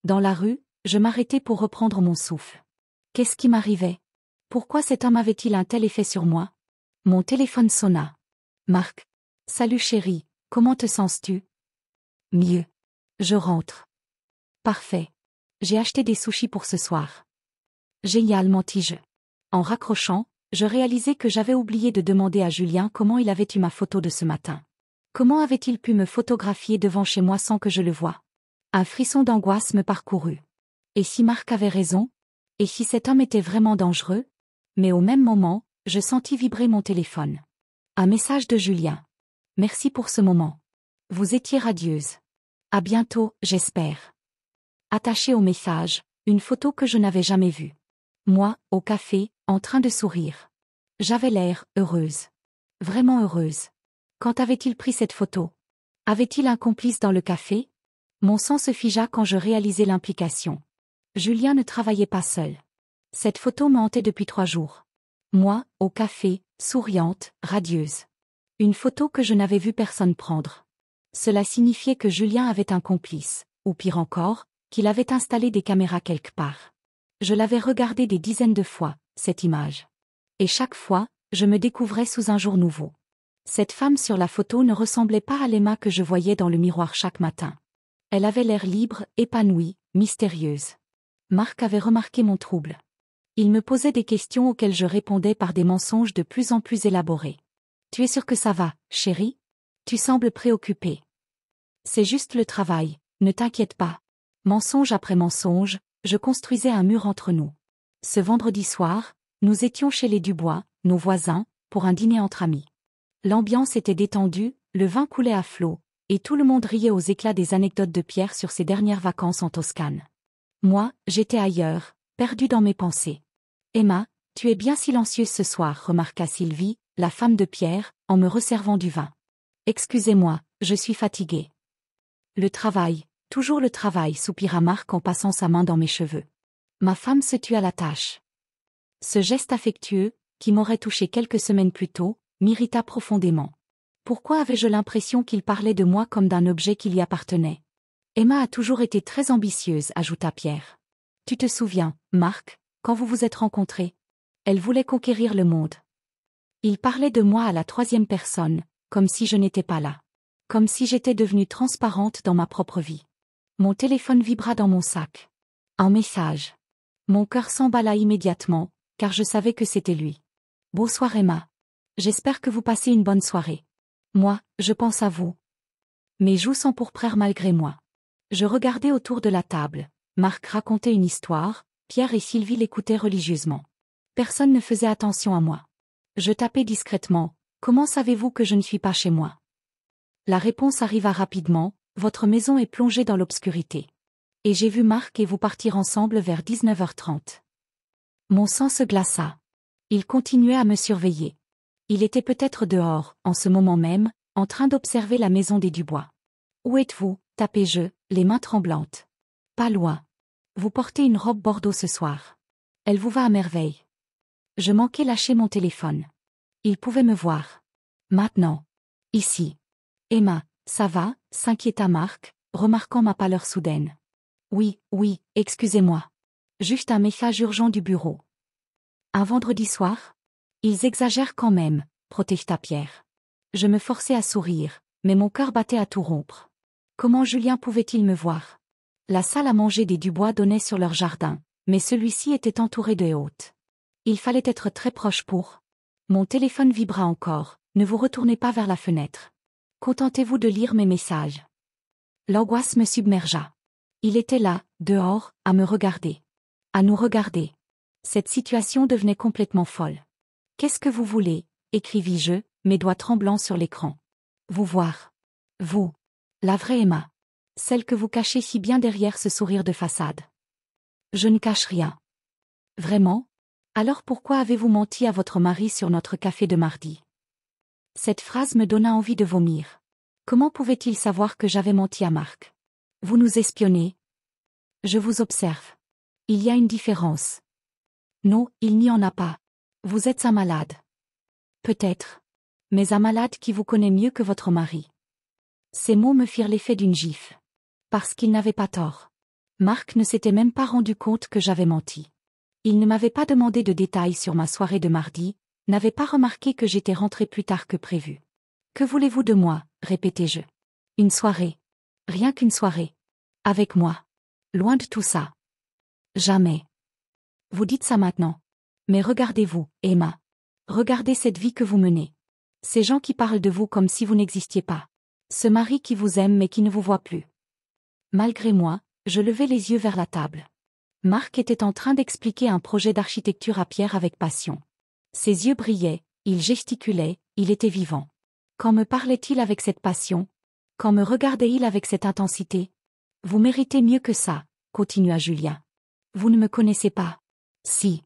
Dans la rue, je m'arrêtai pour reprendre mon souffle. Qu'est-ce qui m'arrivait? Pourquoi cet homme avait-il un tel effet sur moi? Mon téléphone sonna. Marc. Salut chérie, comment te sens-tu? Mieux. Je rentre. Parfait. J'ai acheté des sushis pour ce soir. Génial, mentis-je. En raccrochant, je réalisai que j'avais oublié de demander à Julien comment il avait eu ma photo de ce matin. Comment avait-il pu me photographier devant chez moi sans que je le voie? Un frisson d'angoisse me parcourut. Et si Marc avait raison? Et si cet homme était vraiment dangereux? Mais au même moment, je sentis vibrer mon téléphone. Un message de Julien. Merci pour ce moment. Vous étiez radieuse. À bientôt, j'espère. Attaché au message, une photo que je n'avais jamais vue. Moi, au café, en train de sourire. J'avais l'air heureuse. Vraiment heureuse. Quand avait-il pris cette photo? Avait-il un complice dans le café? Mon sang se figea quand je réalisai l'implication. Julien ne travaillait pas seul. Cette photo me hantait depuis 3 jours. Moi, au café, souriante, radieuse. Une photo que je n'avais vu personne prendre. Cela signifiait que Julien avait un complice, ou pire encore, qu'il avait installé des caméras quelque part. Je l'avais regardée des dizaines de fois, cette image. Et chaque fois, je me découvrais sous un jour nouveau. Cette femme sur la photo ne ressemblait pas à l'Emma que je voyais dans le miroir chaque matin. Elle avait l'air libre, épanouie, mystérieuse. Marc avait remarqué mon trouble. Il me posait des questions auxquelles je répondais par des mensonges de plus en plus élaborés. « Tu es sûre que ça va, chérie? Tu sembles préoccupée. »« C'est juste le travail, ne t'inquiète pas. » Mensonge après mensonge, je construisais un mur entre nous. Ce vendredi soir, nous étions chez les Dubois, nos voisins, pour un dîner entre amis. L'ambiance était détendue, le vin coulait à flot, et tout le monde riait aux éclats des anecdotes de Pierre sur ses dernières vacances en Toscane. Moi, j'étais ailleurs, perdue dans mes pensées. Emma, tu es bien silencieuse ce soir, remarqua Sylvie, la femme de Pierre, en me resservant du vin. Excusez-moi, je suis fatiguée. Le travail, toujours le travail, soupira Marc en passant sa main dans mes cheveux. Ma femme se tue à la tâche. Ce geste affectueux, qui m'aurait touché quelques semaines plus tôt, m'irrita profondément. Pourquoi avais-je l'impression qu'il parlait de moi comme d'un objet qui lui appartenait? Emma a toujours été très ambitieuse, ajouta Pierre. Tu te souviens, Marc, quand vous vous êtes rencontrés? Elle voulait conquérir le monde. Il parlait de moi à la troisième personne, comme si je n'étais pas là. Comme si j'étais devenue transparente dans ma propre vie. Mon téléphone vibra dans mon sac. Un message. Mon cœur s'emballa immédiatement, car je savais que c'était lui. Bonsoir Emma. J'espère que vous passez une bonne soirée. Moi, je pense à vous. Mes joues s'empourprèrent malgré moi. Je regardais autour de la table. Marc racontait une histoire, Pierre et Sylvie l'écoutaient religieusement. Personne ne faisait attention à moi. Je tapais discrètement. Comment savez-vous que je ne suis pas chez moi? La réponse arriva rapidement. Votre maison est plongée dans l'obscurité. Et j'ai vu Marc et vous partir ensemble vers 19h30. Mon sang se glaça. Il continuait à me surveiller. Il était peut-être dehors, en ce moment même, en train d'observer la maison des Dubois. Où êtes-vous? Tapai-je, les mains tremblantes. Pas loin. Vous portez une robe bordeaux ce soir. Elle vous va à merveille. Je manquais lâcher mon téléphone. Il pouvait me voir. Maintenant. Ici. Emma, ça va? S'inquiéta Marc, remarquant ma pâleur soudaine. Oui, excusez-moi. Juste un message urgent du bureau. Un vendredi soir? Ils exagèrent quand même, protesta Pierre. Je me forçais à sourire, mais mon cœur battait à tout rompre. Comment Julien pouvait-il me voir? La salle à manger des Dubois donnait sur leur jardin, mais celui-ci était entouré de haies hautes. Il fallait être très proche pour. Mon téléphone vibra encore, ne vous retournez pas vers la fenêtre. Contentez-vous de lire mes messages. L'angoisse me submergea. Il était là, dehors, à me regarder. À nous regarder. Cette situation devenait complètement folle. Qu'est-ce que vous voulez? Écrivis-je, mes doigts tremblants sur l'écran. Vous voir. Vous. La vraie Emma. Celle que vous cachez si bien derrière ce sourire de façade. Je ne cache rien. Vraiment? Alors pourquoi avez-vous menti à votre mari sur notre café de mardi? Cette phrase me donna envie de vomir. Comment pouvait-il savoir que j'avais menti à Marc? Vous nous espionnez? Je vous observe. Il y a une différence. Non, il n'y en a pas. Vous êtes un malade. Peut-être. Mais un malade qui vous connaît mieux que votre mari. Ces mots me firent l'effet d'une gifle. Parce qu'il n'avait pas tort. Marc ne s'était même pas rendu compte que j'avais menti. Il ne m'avait pas demandé de détails sur ma soirée de mardi, n'avait pas remarqué que j'étais rentrée plus tard que prévu. Que voulez-vous de moi? Répétai-je. Une soirée. Rien qu'une soirée. Avec moi. Loin de tout ça. Jamais. Vous dites ça maintenant. Mais regardez-vous, Emma. Regardez cette vie que vous menez. Ces gens qui parlent de vous comme si vous n'existiez pas. Ce mari qui vous aime mais qui ne vous voit plus. Malgré moi, je levai les yeux vers la table. Marc était en train d'expliquer un projet d'architecture à Pierre avec passion. Ses yeux brillaient, il gesticulait, il était vivant. Quand me parlait-il avec cette passion? Quand me regardait-il avec cette intensité? Vous méritez mieux que ça, continua Julien. Vous ne me connaissez pas. Si.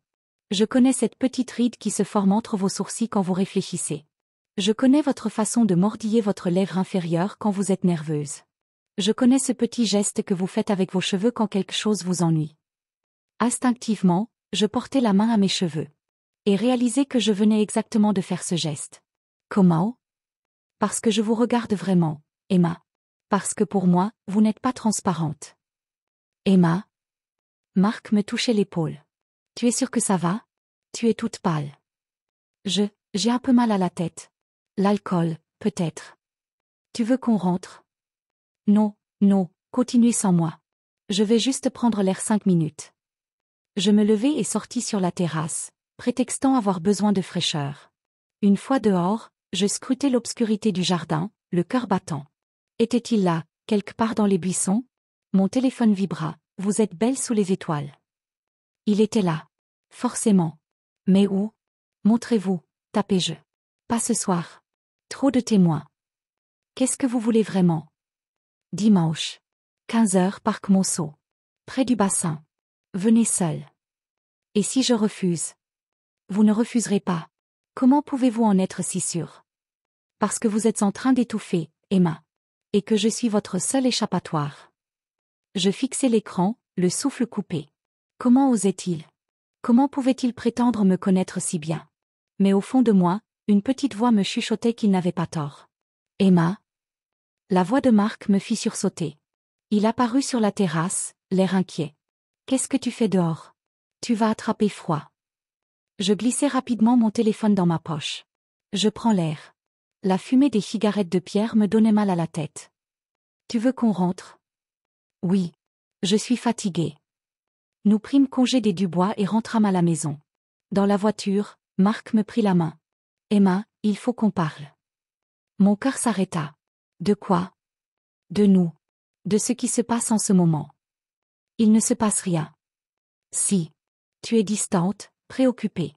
Je connais cette petite ride qui se forme entre vos sourcils quand vous réfléchissez. Je connais votre façon de mordiller votre lèvre inférieure quand vous êtes nerveuse. Je connais ce petit geste que vous faites avec vos cheveux quand quelque chose vous ennuie. Instinctivement, je portai la main à mes cheveux. Et réalisai que je venais exactement de faire ce geste. Comment? Parce que je vous regarde vraiment, Emma. Parce que pour moi, vous n'êtes pas transparente. Emma? Marc me touchait l'épaule. Tu es sûre que ça va? Tu es toute pâle. J'ai un peu mal à la tête. L'alcool, peut-être. Tu veux qu'on rentre? Non, continuez sans moi. Je vais juste prendre l'air 5 minutes. Je me levai et sortis sur la terrasse, prétextant avoir besoin de fraîcheur. Une fois dehors, je scrutai l'obscurité du jardin, le cœur battant. Était-il là, quelque part dans les buissons? Mon téléphone vibra. Vous êtes belle sous les étoiles. Il était là. Forcément. Mais où? Montrez-vous, tapez-je. Pas ce soir. Trop de témoins. Qu'est-ce que vous voulez vraiment? Dimanche. 15h Parc Monceau. Près du bassin. Venez seul. Et si je refuse? Vous ne refuserez pas. Comment pouvez-vous en être si sûr? Parce que vous êtes en train d'étouffer, Emma. Et que je suis votre seul échappatoire. Je fixai l'écran, le souffle coupé. Comment osait-il? Comment pouvait-il prétendre me connaître si bien? Mais au fond de moi, une petite voix me chuchotait qu'il n'avait pas tort. Emma? La voix de Marc me fit sursauter. Il apparut sur la terrasse, l'air inquiet. Qu'est-ce que tu fais dehors? Tu vas attraper froid. Je glissai rapidement mon téléphone dans ma poche. Je prends l'air. La fumée des cigarettes de Pierre me donnait mal à la tête. Tu veux qu'on rentre? Oui. Je suis fatiguée. Nous prîmes congé des Dubois et rentrâmes à la maison. Dans la voiture, Marc me prit la main. Emma, il faut qu'on parle. Mon cœur s'arrêta. De quoi? De nous. De ce qui se passe en ce moment. Il ne se passe rien. Si. Tu es distante, préoccupée.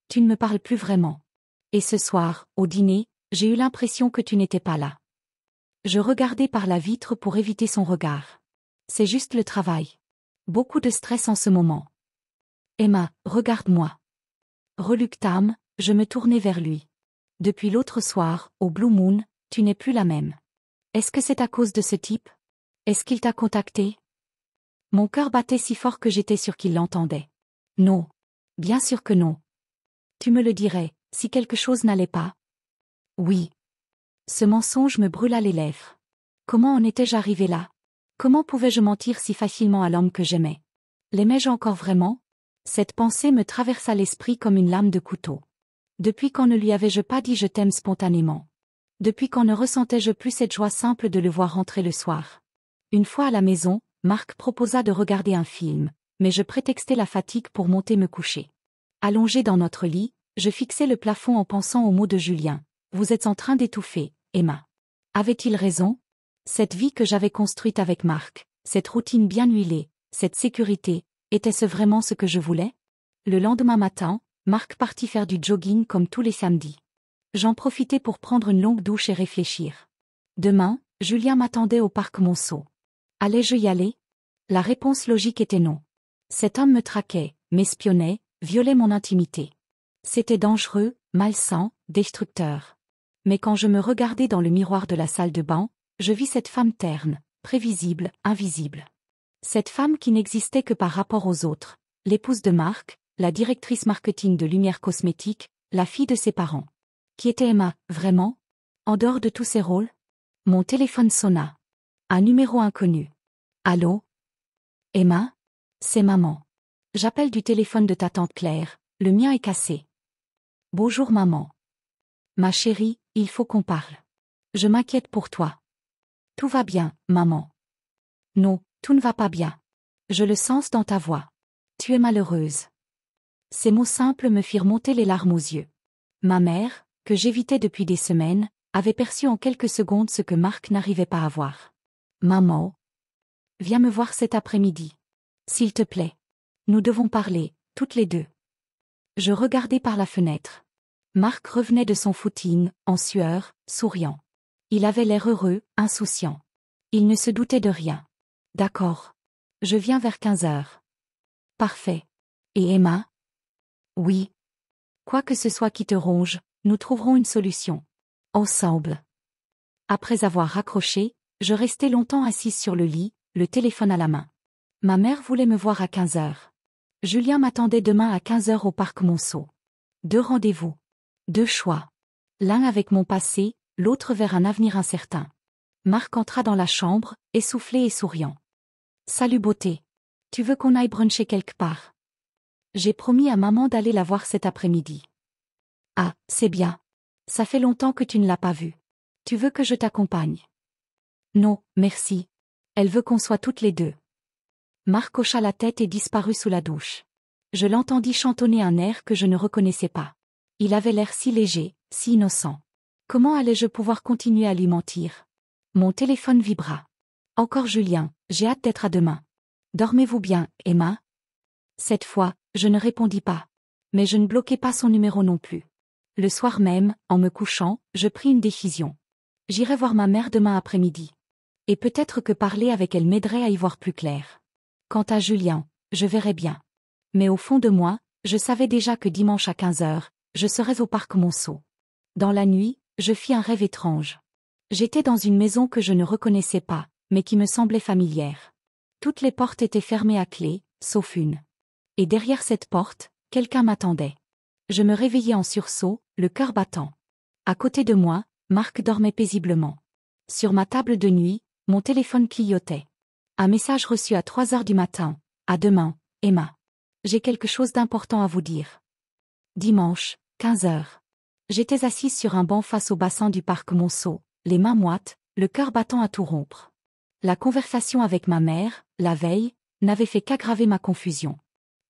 Tu ne me parles plus vraiment. Et ce soir, au dîner, j'ai eu l'impression que tu n'étais pas là. Je regardais par la vitre pour éviter son regard. C'est juste le travail. Beaucoup de stress en ce moment. Emma, regarde-moi. Reluctame, je me tournai vers lui. Depuis l'autre soir, au Blue Moon, tu n'es plus la même. Est-ce que c'est à cause de ce type? Est-ce qu'il t'a contacté? Mon cœur battait si fort que j'étais sûre qu'il l'entendait. Non. Bien sûr que non. Tu me le dirais, si quelque chose n'allait pas. Oui. Ce mensonge me brûla les lèvres. Comment en étais-je arrivée là? Comment pouvais-je mentir si facilement à l'homme que j'aimais? L'aimais-je encore vraiment? Cette pensée me traversa l'esprit comme une lame de couteau. Depuis quand ne lui avais-je pas dit je t'aime spontanément? Depuis quand ne ressentais-je plus cette joie simple de le voir rentrer le soir? Une fois à la maison, Marc proposa de regarder un film, mais je prétextai la fatigue pour monter me coucher. Allongé dans notre lit, je fixai le plafond en pensant aux mots de Julien. Vous êtes en train d'étouffer, Emma. Avait-il raison? Cette vie que j'avais construite avec Marc, cette routine bien huilée, cette sécurité, était-ce vraiment ce que je voulais? Le lendemain matin, Marc partit faire du jogging comme tous les samedis. J'en profitai pour prendre une longue douche et réfléchir. Demain, Julien m'attendait au parc Monceau. Allais-je y aller? La réponse logique était non. Cet homme me traquait, m'espionnait, violait mon intimité. C'était dangereux, malsain, destructeur. Mais quand je me regardai dans le miroir de la salle de bain, je vis cette femme terne, prévisible, invisible. Cette femme qui n'existait que par rapport aux autres, l'épouse de Marc, la directrice marketing de Lumière Cosmétique, la fille de ses parents. Qui était Emma, vraiment? En dehors de tous ces rôles? Mon téléphone sonna. Un numéro inconnu. Allô? Emma? C'est maman. J'appelle du téléphone de ta tante Claire, le mien est cassé. Bonjour maman. Ma chérie, il faut qu'on parle. Je m'inquiète pour toi. Tout va bien, maman. Non, tout ne va pas bien. Je le sens dans ta voix. Tu es malheureuse. Ces mots simples me firent monter les larmes aux yeux. Ma mère, que j'évitais depuis des semaines, avait perçu en quelques secondes ce que Marc n'arrivait pas à voir. Maman. Viens me voir cet après-midi. S'il te plaît. Nous devons parler, toutes les deux. Je regardai par la fenêtre. Marc revenait de son footing, en sueur, souriant. Il avait l'air heureux, insouciant. Il ne se doutait de rien. D'accord. Je viens vers 15h. Parfait. Et Emma? Oui. Quoi que ce soit qui te ronge, nous trouverons une solution. Ensemble. Après avoir raccroché, je restai longtemps assise sur le lit, le téléphone à la main. Ma mère voulait me voir à 15h. Julien m'attendait demain à 15h au parc Monceau. 2 rendez-vous. 2 choix. L'un avec mon passé, l'autre vers un avenir incertain. Marc entra dans la chambre, essoufflé et souriant. Salut beauté. Tu veux qu'on aille bruncher quelque part? J'ai promis à maman d'aller la voir cet après-midi. Ah, c'est bien. Ça fait longtemps que tu ne l'as pas vue. Tu veux que je t'accompagne? Non, merci. Elle veut qu'on soit toutes les deux. Marc hocha la tête et disparut sous la douche. Je l'entendis chantonner un air que je ne reconnaissais pas. Il avait l'air si léger, si innocent. Comment allais-je pouvoir continuer à lui mentir? Mon téléphone vibra. Encore Julien, j'ai hâte d'être à demain. Dormez-vous bien, Emma? Cette fois, Je ne répondis pas. Mais je ne bloquai pas son numéro non plus. Le soir même, en me couchant, je pris une décision. J'irai voir ma mère demain après-midi. Et peut-être que parler avec elle m'aiderait à y voir plus clair. Quant à Julien, je verrai bien. Mais au fond de moi, je savais déjà que dimanche à 15h, je serais au parc Monceau. Dans la nuit, je fis un rêve étrange. J'étais dans une maison que je ne reconnaissais pas, mais qui me semblait familière. Toutes les portes étaient fermées à clé, sauf une. Et derrière cette porte, quelqu'un m'attendait. Je me réveillai en sursaut, le cœur battant. À côté de moi, Marc dormait paisiblement. Sur ma table de nuit, mon téléphone clignotait. Un message reçu à 3h du matin. À demain, Emma. J'ai quelque chose d'important à vous dire. Dimanche, 15h. J'étais assise sur un banc face au bassin du parc Monceau, les mains moites, le cœur battant à tout rompre. La conversation avec ma mère, la veille, n'avait fait qu'aggraver ma confusion.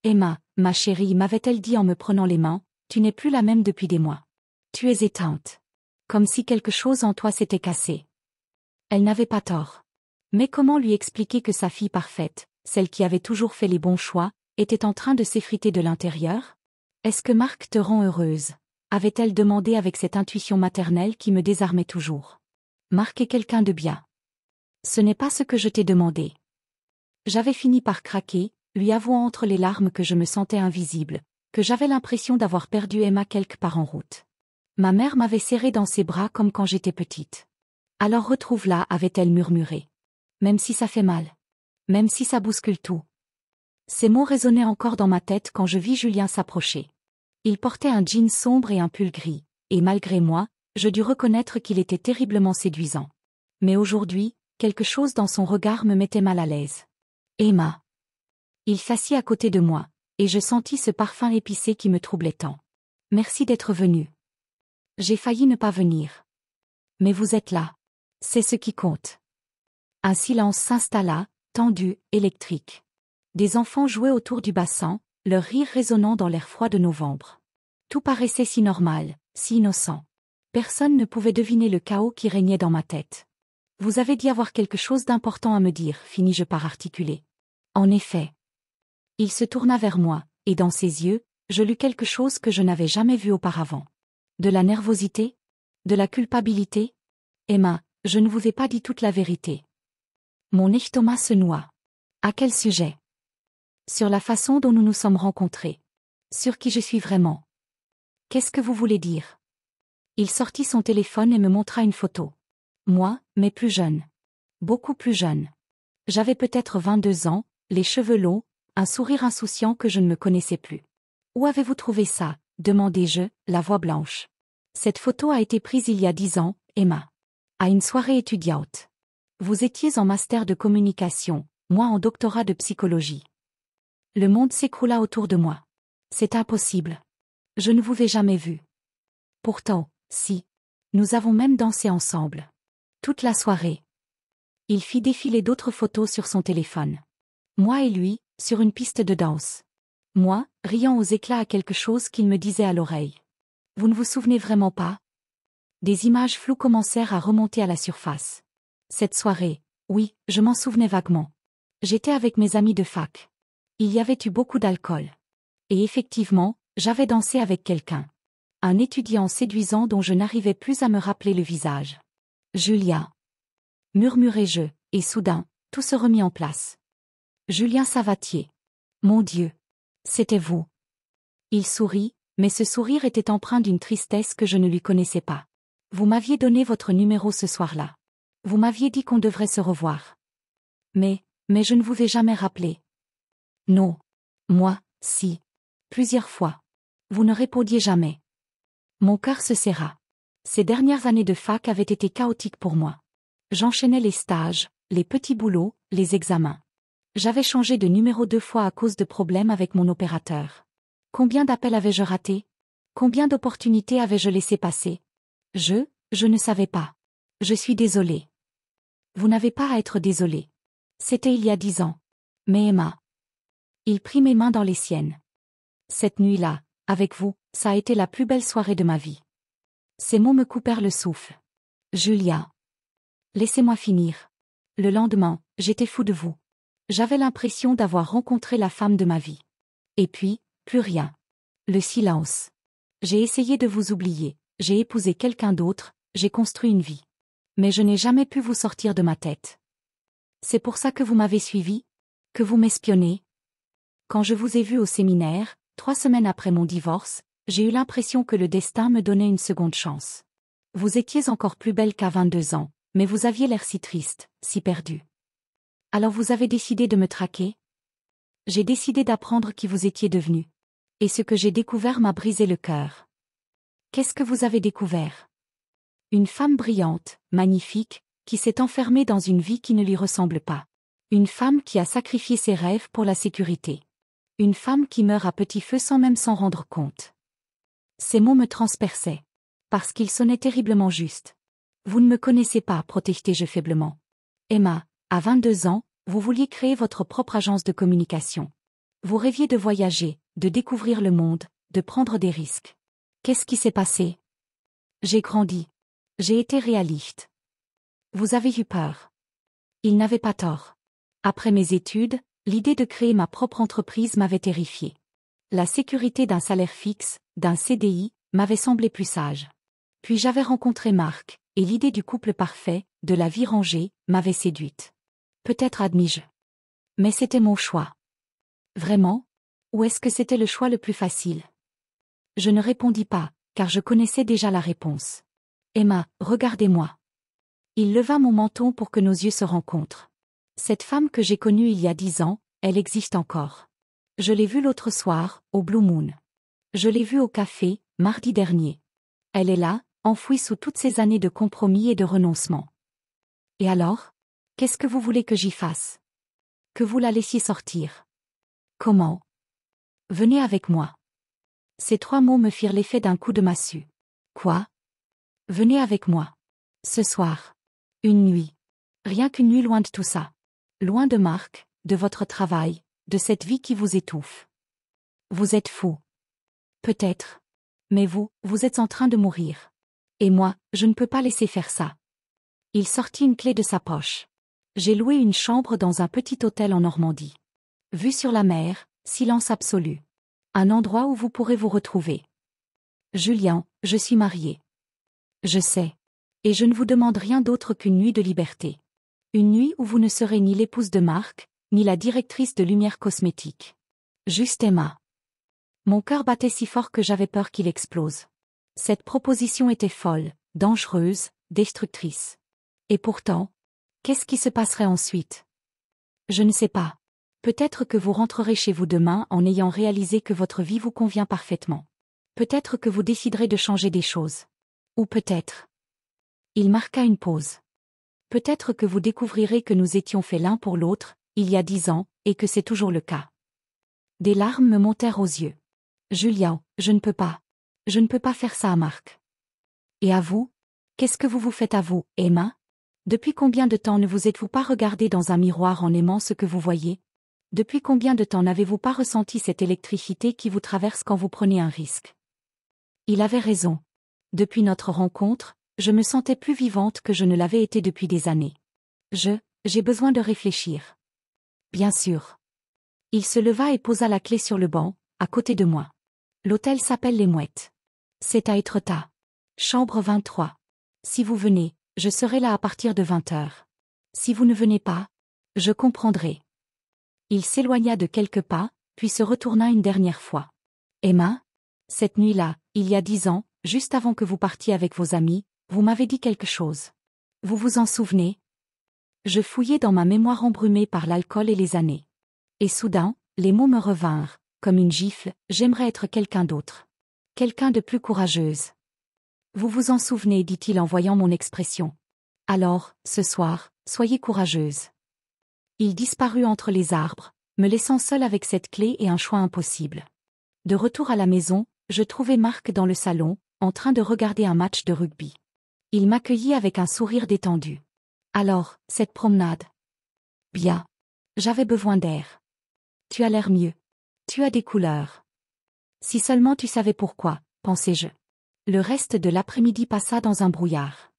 Emma, ma chérie, m'avait-elle dit en me prenant les mains, tu n'es plus la même depuis des mois. Tu es éteinte. Comme si quelque chose en toi s'était cassé. Elle n'avait pas tort. Mais comment lui expliquer que sa fille parfaite, celle qui avait toujours fait les bons choix, était en train de s'effriter de l'intérieur? Est-ce que Marc te rend heureuse? Avait-elle demandé avec cette intuition maternelle qui me désarmait toujours. Marc est quelqu'un de bien. Ce n'est pas ce que je t'ai demandé. J'avais fini par craquer, lui avouant entre les larmes que je me sentais invisible, que j'avais l'impression d'avoir perdu Emma quelque part en route. Ma mère m'avait serrée dans ses bras comme quand j'étais petite. Alors retrouve-la, avait-elle murmuré. Même si ça fait mal. Même si ça bouscule tout. Ces mots résonnaient encore dans ma tête quand je vis Julien s'approcher. Il portait un jean sombre et un pull gris, et malgré moi, je dus reconnaître qu'il était terriblement séduisant. Mais aujourd'hui, quelque chose dans son regard me mettait mal à l'aise. Emma. Il s'assit à côté de moi, et je sentis ce parfum épicé qui me troublait tant. Merci d'être venu. J'ai failli ne pas venir. Mais vous êtes là. C'est ce qui compte. Un silence s'installa, tendu, électrique. Des enfants jouaient autour du bassin, leur rire résonnant dans l'air froid de novembre. Tout paraissait si normal, si innocent. Personne ne pouvait deviner le chaos qui régnait dans ma tête. Vous avez dit avoir quelque chose d'important à me dire, finis-je par articuler. En effet. Il se tourna vers moi, et dans ses yeux, je lus quelque chose que je n'avais jamais vu auparavant. De la nervosité? De la culpabilité? Emma, je ne vous ai pas dit toute la vérité. Mon estomac se noua. À quel sujet? Sur la façon dont nous nous sommes rencontrés. Sur qui je suis vraiment. Qu'est-ce que vous voulez dire? Il sortit son téléphone et me montra une photo. Moi, mais plus jeune. Beaucoup plus jeune. J'avais peut-être 22 ans, les cheveux longs, un sourire insouciant que je ne me connaissais plus. Où avez-vous trouvé ça? Demandai-je, la voix blanche. Cette photo a été prise il y a 10 ans, Emma. À une soirée étudiante. Vous étiez en master de communication, moi en doctorat de psychologie. Le monde s'écroula autour de moi. C'est impossible. Je ne vous ai jamais vu. Pourtant, si. Nous avons même dansé ensemble. Toute la soirée. Il fit défiler d'autres photos sur son téléphone. Moi et lui, sur une piste de danse. Moi, riant aux éclats à quelque chose qu'il me disait à l'oreille. Vous ne vous souvenez vraiment pas? Des images floues commencèrent à remonter à la surface. Cette soirée, oui, je m'en souvenais vaguement. J'étais avec mes amis de fac. Il y avait eu beaucoup d'alcool. Et effectivement, j'avais dansé avec quelqu'un. Un étudiant séduisant dont je n'arrivais plus à me rappeler le visage. Julien. Murmurai-je, et soudain, tout se remit en place. Julien Savatier. Mon Dieu. C'était vous. Il sourit, mais ce sourire était empreint d'une tristesse que je ne lui connaissais pas. Vous m'aviez donné votre numéro ce soir-là. Vous m'aviez dit qu'on devrait se revoir. Mais je ne vous ai jamais rappelé. Non. Moi, si. Plusieurs fois. Vous ne répondiez jamais. Mon cœur se serra. Ces dernières années de fac avaient été chaotiques pour moi. J'enchaînais les stages, les petits boulots, les examens. J'avais changé de numéro 2 fois à cause de problèmes avec mon opérateur. Combien d'appels avais-je ratés? Combien d'opportunités avais-je laissé passer? Je ne savais pas. Je suis désolée. Vous n'avez pas à être désolée. C'était il y a 10 ans. Mais Emma. Il prit mes mains dans les siennes. Cette nuit-là, avec vous, ça a été la plus belle soirée de ma vie. Ces mots me coupèrent le souffle. Julia. Laissez-moi finir. Le lendemain, j'étais fou de vous. J'avais l'impression d'avoir rencontré la femme de ma vie. Et puis, Plus rien. Le silence. J'ai essayé de vous oublier, j'ai épousé quelqu'un d'autre, j'ai construit une vie. Mais je n'ai jamais pu vous sortir de ma tête. C'est pour ça que vous m'avez suivi? Que vous m'espionnez? Quand je vous ai vu au séminaire, 3 semaines après mon divorce, j'ai eu l'impression que le destin me donnait une seconde chance. Vous étiez encore plus belle qu'à 22 ans, mais vous aviez l'air si triste, si perdue. Alors vous avez décidé de me traquer? J'ai décidé d'apprendre qui vous étiez devenu. Et ce que j'ai découvert m'a brisé le cœur. Qu'est-ce que vous avez découvert? Une femme brillante, magnifique, qui s'est enfermée dans une vie qui ne lui ressemble pas. Une femme qui a sacrifié ses rêves pour la sécurité. Une femme qui meurt à petit feu sans même s'en rendre compte. Ces mots me transperçaient. Parce qu'ils sonnaient terriblement justes. Vous ne me connaissez pas, protestai-je faiblement. Emma, à 22 ans, vous vouliez créer votre propre agence de communication. Vous rêviez de voyager, de découvrir le monde, de prendre des risques. Qu'est-ce qui s'est passé? J'ai grandi. J'ai été réaliste. Vous avez eu peur. Il n'avait pas tort. Après mes études, l'idée de créer ma propre entreprise m'avait terrifiée. La sécurité d'un salaire fixe, d'un CDI, m'avait semblé plus sage. Puis j'avais rencontré Marc, et l'idée du couple parfait, de la vie rangée, m'avait séduite. Peut-être admis-je. Mais c'était mon choix. Vraiment? Ou est-ce que c'était le choix le plus facile? Je ne répondis pas, car je connaissais déjà la réponse. Emma, regardez-moi. Il leva mon menton pour que nos yeux se rencontrent. Cette femme que j'ai connue il y a 10 ans, elle existe encore. Je l'ai vue l'autre soir, au Blue Moon. Je l'ai vue au café, mardi dernier. Elle est là, enfouie sous toutes ces années de compromis et de renoncement. Et alors? Qu'est-ce que vous voulez que j'y fasse? Que vous la laissiez sortir. Comment? Venez avec moi. Ces 3 mots me firent l'effet d'un coup de massue. Quoi? Venez avec moi. Ce soir. Une nuit. Rien qu'une nuit loin de tout ça. Loin de Marc, de votre travail, de cette vie qui vous étouffe. Vous êtes fou. Peut-être. Mais vous êtes en train de mourir. Et moi, je ne peux pas laisser faire ça. Il sortit une clé de sa poche. J'ai loué une chambre dans un petit hôtel en Normandie. Vue sur la mer, silence absolu. Un endroit où vous pourrez vous retrouver. Julien, je suis mariée. Je sais. Et je ne vous demande rien d'autre qu'une nuit de liberté. Une nuit où vous ne serez ni l'épouse de Marc, ni la directrice de Lumière Cosmétique. Juste Emma. Mon cœur battait si fort que j'avais peur qu'il explose. Cette proposition était folle, dangereuse, destructrice. Et pourtant, qu'est-ce qui se passerait ensuite? Je ne sais pas. Peut-être que vous rentrerez chez vous demain en ayant réalisé que votre vie vous convient parfaitement. Peut-être que vous déciderez de changer des choses. Ou peut-être. Il marqua une pause. Peut-être que vous découvrirez que nous étions faits l'un pour l'autre, il y a 10 ans, et que c'est toujours le cas. Des larmes me montèrent aux yeux. Julien, je ne peux pas. Je ne peux pas faire ça à Marc. Et à vous? Qu'est-ce que vous vous faites à vous, Emma? Depuis combien de temps ne vous êtes-vous pas regardé dans un miroir en aimant ce que vous voyez? Depuis combien de temps n'avez-vous pas ressenti cette électricité qui vous traverse quand vous prenez un risque? Il avait raison. Depuis notre rencontre, je me sentais plus vivante que je ne l'avais été depuis des années. J'ai besoin de réfléchir. Bien sûr. Il se leva et posa la clé sur le banc, à côté de moi. L'hôtel s'appelle Les Mouettes. C'est à Étretat. Chambre 23. Si vous venez, je serai là à partir de 20h. Si vous ne venez pas, je comprendrai. Il s'éloigna de quelques pas, puis se retourna une dernière fois. Emma? Cette nuit-là, il y a 10 ans, juste avant que vous partiez avec vos amis, vous m'avez dit quelque chose. Vous vous en souvenez? Je fouillai dans ma mémoire embrumée par l'alcool et les années. Et soudain, les mots me revinrent, comme une gifle, j'aimerais être quelqu'un d'autre. Quelqu'un de plus courageuse. Vous vous en souvenez, dit-il en voyant mon expression. Alors, ce soir, soyez courageuse. Il disparut entre les arbres, me laissant seule avec cette clé et un choix impossible. De retour à la maison, je trouvai Marc dans le salon, en train de regarder un match de rugby. Il m'accueillit avec un sourire détendu. Alors, cette promenade? Bien. J'avais besoin d'air. Tu as l'air mieux. Tu as des couleurs. Si seulement tu savais pourquoi, pensai-je. Le reste de l'après-midi passa dans un brouillard.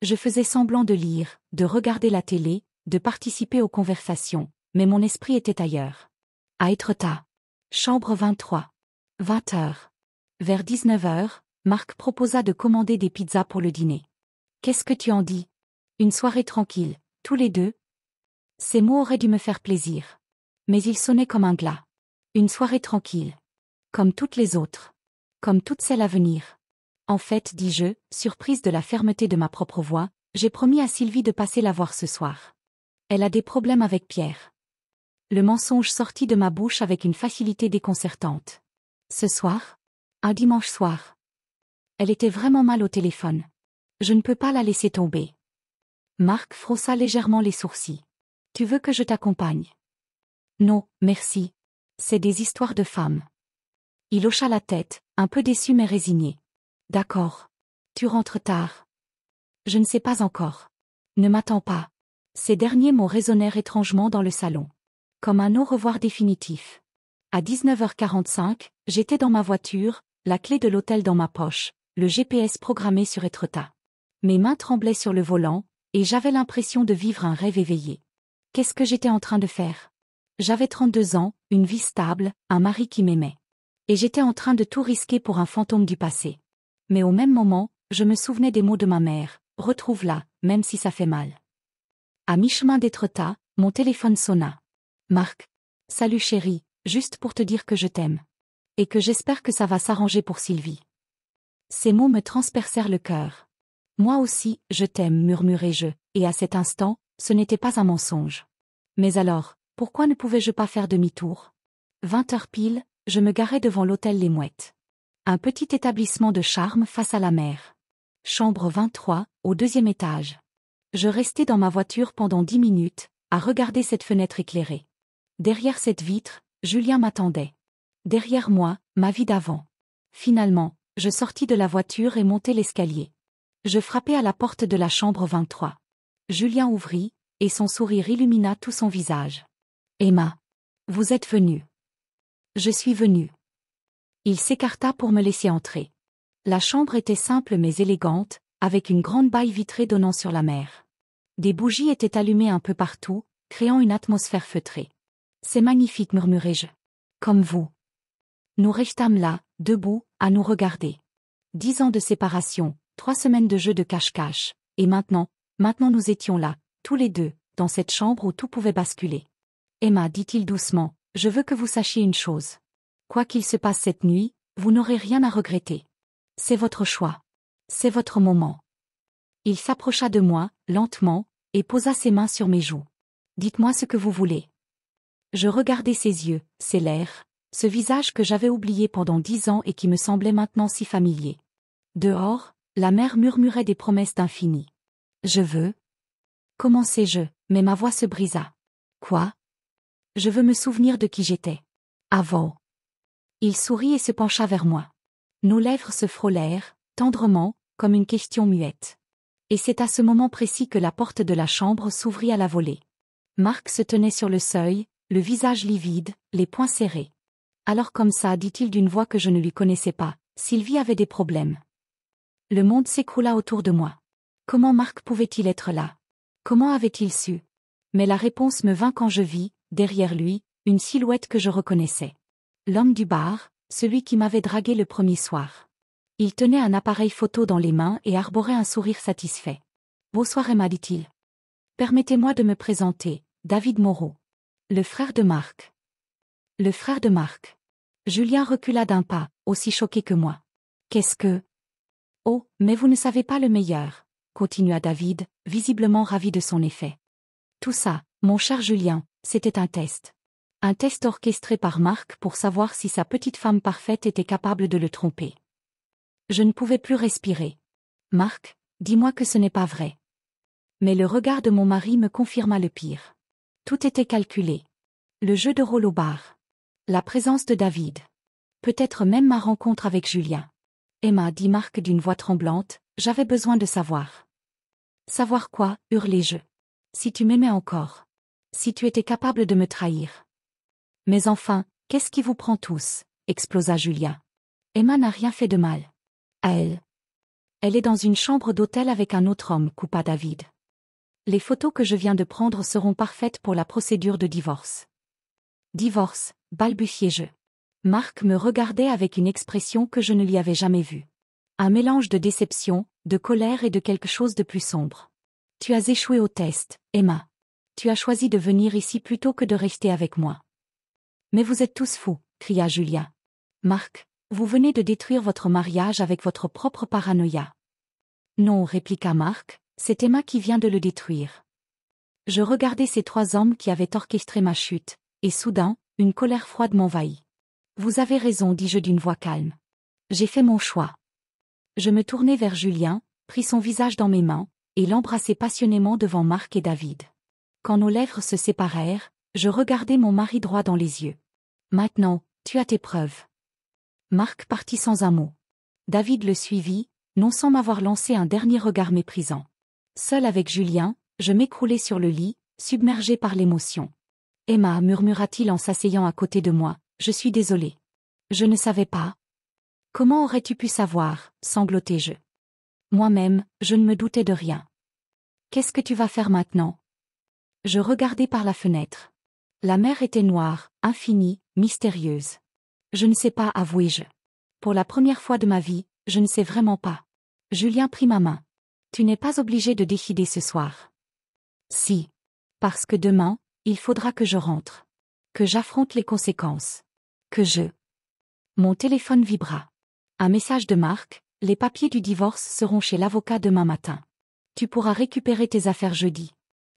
Je faisais semblant de lire, de regarder la télé, de participer aux conversations, mais mon esprit était ailleurs. À Étretat. Chambre 23. 20 heures. Vers 19 heures, Marc proposa de commander des pizzas pour le dîner. Qu'est-ce que tu en dis? Une soirée tranquille, tous les deux? Ces mots auraient dû me faire plaisir. Mais ils sonnaient comme un glas. Une soirée tranquille. Comme toutes les autres. Comme toutes celles à venir. En fait, dis-je, surprise de la fermeté de ma propre voix, j'ai promis à Sylvie de passer la voir ce soir. Elle a des problèmes avec Pierre. Le mensonge sortit de ma bouche avec une facilité déconcertante. Ce soir? Un dimanche soir. Elle était vraiment mal au téléphone. Je ne peux pas la laisser tomber. Marc frossa légèrement les sourcils. Tu veux que je t'accompagne? Non, merci. C'est des histoires de femmes. Il hocha la tête, un peu déçu mais résigné. D'accord. Tu rentres tard. Je ne sais pas encore. Ne m'attends pas. Ces derniers mots résonnèrent étrangement dans le salon. Comme un au revoir définitif. À 19h45, j'étais dans ma voiture, la clé de l'hôtel dans ma poche, le GPS programmé sur Etretat. Mes mains tremblaient sur le volant, et j'avais l'impression de vivre un rêve éveillé. Qu'est-ce que j'étais en train de faire? J'avais 32 ans, une vie stable, un mari qui m'aimait. Et j'étais en train de tout risquer pour un fantôme du passé. Mais au même moment, je me souvenais des mots de ma mère, retrouve-la, même si ça fait mal. À mi-chemin d'Étretat, mon téléphone sonna. Marc. Salut chérie, juste pour te dire que je t'aime. Et que j'espère que ça va s'arranger pour Sylvie. Ces mots me transpercèrent le cœur. Moi aussi, je t'aime, murmurai-je, et à cet instant, ce n'était pas un mensonge. Mais alors, pourquoi ne pouvais-je pas faire demi-tour? 20 heures pile, je me garais devant l'hôtel Les Mouettes. Un petit établissement de charme face à la mer. Chambre 23, au 2e étage. Je restai dans ma voiture pendant 10 minutes, à regarder cette fenêtre éclairée. Derrière cette vitre, Julien m'attendait. Derrière moi, ma vie d'avant. Finalement, je sortis de la voiture et montai l'escalier. Je frappai à la porte de la chambre 23. Julien ouvrit, et son sourire illumina tout son visage. Emma. Vous êtes venue. Je suis venue. Il s'écarta pour me laisser entrer. La chambre était simple mais élégante, avec une grande baille vitrée donnant sur la mer. Des bougies étaient allumées un peu partout, créant une atmosphère feutrée. C'est magnifique, murmurai-je. Comme vous. Nous restâmes là, debout, à nous regarder. 10 ans de séparation, 3 semaines de jeu de cache-cache, et maintenant nous étions là, tous les deux, dans cette chambre où tout pouvait basculer. Emma, dit-il doucement, je veux que vous sachiez une chose. Quoi qu'il se passe cette nuit, vous n'aurez rien à regretter. C'est votre choix. C'est votre moment. Il s'approcha de moi, lentement, et posa ses mains sur mes joues. Dites-moi ce que vous voulez. Je regardais ses yeux, ses lèvres, ce visage que j'avais oublié pendant 10 ans et qui me semblait maintenant si familier. Dehors, la mer murmurait des promesses d'infini. Je veux. Commençai-je, mais ma voix se brisa. Quoi? Je veux me souvenir de qui j'étais. Avant. Il sourit et se pencha vers moi. Nos lèvres se frôlèrent, tendrement, comme une question muette. Et c'est à ce moment précis que la porte de la chambre s'ouvrit à la volée. Marc se tenait sur le seuil, le visage livide, les poings serrés. Alors comme ça, dit-il d'une voix que je ne lui connaissais pas, Sylvie avait des problèmes. Le monde s'écroula autour de moi. Comment Marc pouvait-il être là? Comment avait-il su? Mais la réponse me vint quand je vis, derrière lui, une silhouette que je reconnaissais. L'homme du bar, celui qui m'avait dragué le premier soir. Il tenait un appareil photo dans les mains et arborait un sourire satisfait. Bonsoir Emma, dit-il. Permettez-moi de me présenter, David Moreau. Le frère de Marc. Le frère de Marc. Julien recula d'un pas, aussi choqué que moi. Qu'est-ce que... Oh, mais vous ne savez pas le meilleur, continua David, visiblement ravi de son effet. Tout ça, mon cher Julien, c'était un test. Un test orchestré par Marc pour savoir si sa petite femme parfaite était capable de le tromper. Je ne pouvais plus respirer. Marc, dis-moi que ce n'est pas vrai. Mais le regard de mon mari me confirma le pire. Tout était calculé. Le jeu de rôle au bar. La présence de David. Peut-être même ma rencontre avec Julien. Emma, dit Marc d'une voix tremblante, j'avais besoin de savoir. Savoir quoi, hurlai-je. Si tu m'aimais encore. Si tu étais capable de me trahir. Mais enfin, qu'est-ce qui vous prend tous, explosa Julien. Emma n'a rien fait de mal. À elle. Elle est dans une chambre d'hôtel avec un autre homme, coupa David. Les photos que je viens de prendre seront parfaites pour la procédure de divorce. Divorce, balbutiai-je. Marc me regardait avec une expression que je ne lui avais jamais vue. Un mélange de déception, de colère et de quelque chose de plus sombre. Tu as échoué au test, Emma. Tu as choisi de venir ici plutôt que de rester avec moi. Mais vous êtes tous fous, cria Julien. Marc, vous venez de détruire votre mariage avec votre propre paranoïa. Non, répliqua Marc, c'est Emma qui vient de le détruire. Je regardais ces trois hommes qui avaient orchestré ma chute, et soudain, une colère froide m'envahit. Vous avez raison, dis-je d'une voix calme. J'ai fait mon choix. Je me tournai vers Julien, pris son visage dans mes mains, et l'embrassai passionnément devant Marc et David. Quand nos lèvres se séparèrent, je regardai mon mari droit dans les yeux. Maintenant, tu as tes preuves. Marc partit sans un mot. David le suivit, non sans m'avoir lancé un dernier regard méprisant. Seul avec Julien, je m'écroulai sur le lit, submergé par l'émotion. Emma, murmura-t-il en s'asseyant à côté de moi, je suis désolé. Je ne savais pas. Comment aurais-tu pu savoir, sanglotai-je. Moi-même, je ne me doutais de rien. Qu'est-ce que tu vas faire maintenant? Je regardai par la fenêtre. La mer était noire, infinie, mystérieuse. Je ne sais pas, avouai-je. Pour la première fois de ma vie, je ne sais vraiment pas. Julien prit ma main. Tu n'es pas obligé de décider ce soir. Si. Parce que demain, il faudra que je rentre. Que j'affronte les conséquences. Que je... Mon téléphone vibra. Un message de Marc, les papiers du divorce seront chez l'avocat demain matin. Tu pourras récupérer tes affaires jeudi.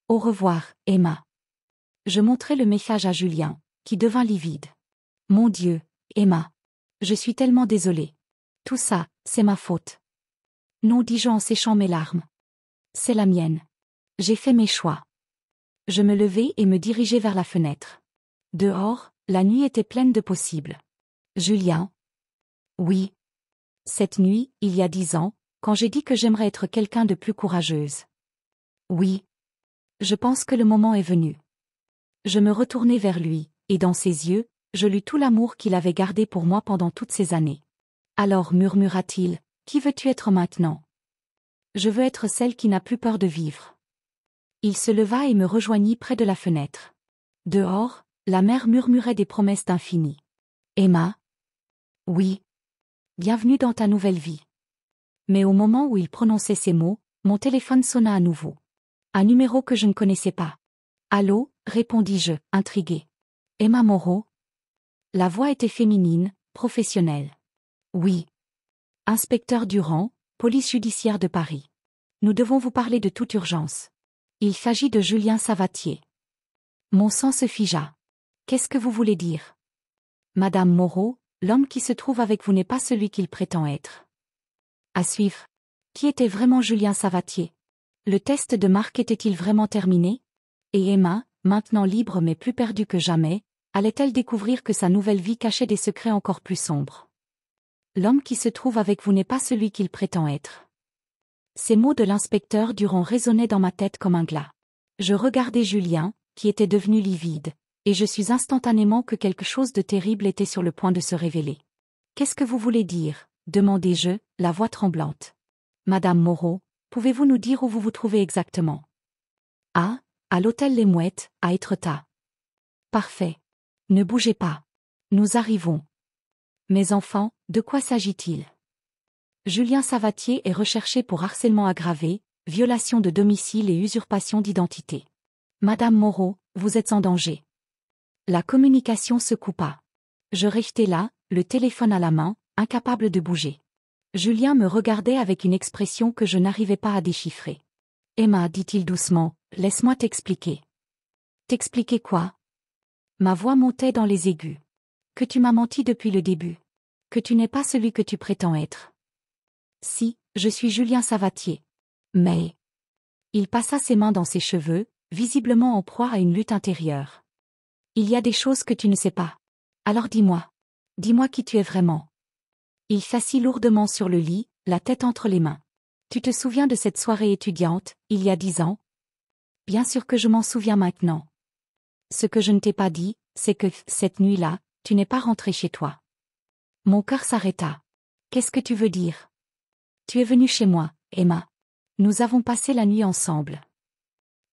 Au revoir, Emma. Je montrai le message à Julien, qui devint livide. Mon Dieu, Emma. Je suis tellement désolée. Tout ça, c'est ma faute. Non, dis-je en séchant mes larmes. C'est la mienne. J'ai fait mes choix. Je me levai et me dirigeai vers la fenêtre. Dehors, la nuit était pleine de possibles. Julien. Oui. Cette nuit, il y a 10 ans, quand j'ai dit que j'aimerais être quelqu'un de plus courageuse. Oui. Je pense que le moment est venu. Je me retournai vers lui, et dans ses yeux, je lus tout l'amour qu'il avait gardé pour moi pendant toutes ces années. Alors murmura-t-il, qui veux-tu être maintenant? Je veux être celle qui n'a plus peur de vivre. Il se leva et me rejoignit près de la fenêtre. Dehors, la mer murmurait des promesses d'infini. Emma? Oui. Bienvenue dans ta nouvelle vie. Mais au moment où il prononçait ces mots, mon téléphone sonna à nouveau. Un numéro que je ne connaissais pas. Allô, répondis-je, intrigué. Emma Moreau? La voix était féminine, professionnelle. Oui. Inspecteur Durand, police judiciaire de Paris. Nous devons vous parler de toute urgence. Il s'agit de Julien Savatier. Mon sang se figea. Qu'est-ce que vous voulez dire? Madame Moreau, l'homme qui se trouve avec vous n'est pas celui qu'il prétend être. À suivre. Qui était vraiment Julien Savatier? Le test de Marc était-il vraiment terminé? Et Emma, maintenant libre mais plus perdue que jamais, allait-elle découvrir que sa nouvelle vie cachait des secrets encore plus sombres? L'homme qui se trouve avec vous n'est pas celui qu'il prétend être. Ces mots de l'inspecteur Durand résonnaient dans ma tête comme un glas. Je regardais Julien, qui était devenu livide, et je sus instantanément que quelque chose de terrible était sur le point de se révéler. Qu'est-ce que vous voulez dire? Demandai-je, la voix tremblante. Madame Moreau, pouvez-vous nous dire où vous vous trouvez exactement? Ah, à l'hôtel Les Mouettes, à Étretat. Parfait. Ne bougez pas. Nous arrivons. Mes enfants, de quoi s'agit-il? Julien Savatier est recherché pour harcèlement aggravé, violation de domicile et usurpation d'identité. Madame Moreau, vous êtes en danger. La communication se coupa. Je restai là, le téléphone à la main, incapable de bouger. Julien me regardait avec une expression que je n'arrivais pas à déchiffrer. Emma, dit-il doucement, laisse-moi t'expliquer. T'expliquer quoi? Ma voix montait dans les aigus. Que tu m'as menti depuis le début. Que tu n'es pas celui que tu prétends être. Si, je suis Julien Savatier. Mais... Il passa ses mains dans ses cheveux, visiblement en proie à une lutte intérieure. Il y a des choses que tu ne sais pas. Alors dis-moi. Dis-moi qui tu es vraiment. Il s'assit lourdement sur le lit, la tête entre les mains. Tu te souviens de cette soirée étudiante, il y a 10 ans? Bien sûr que je m'en souviens maintenant. Ce que je ne t'ai pas dit, c'est que, cette nuit-là, tu n'es pas rentré chez toi. Mon cœur s'arrêta. Qu'est-ce que tu veux dire? Tu es venue chez moi, Emma. Nous avons passé la nuit ensemble.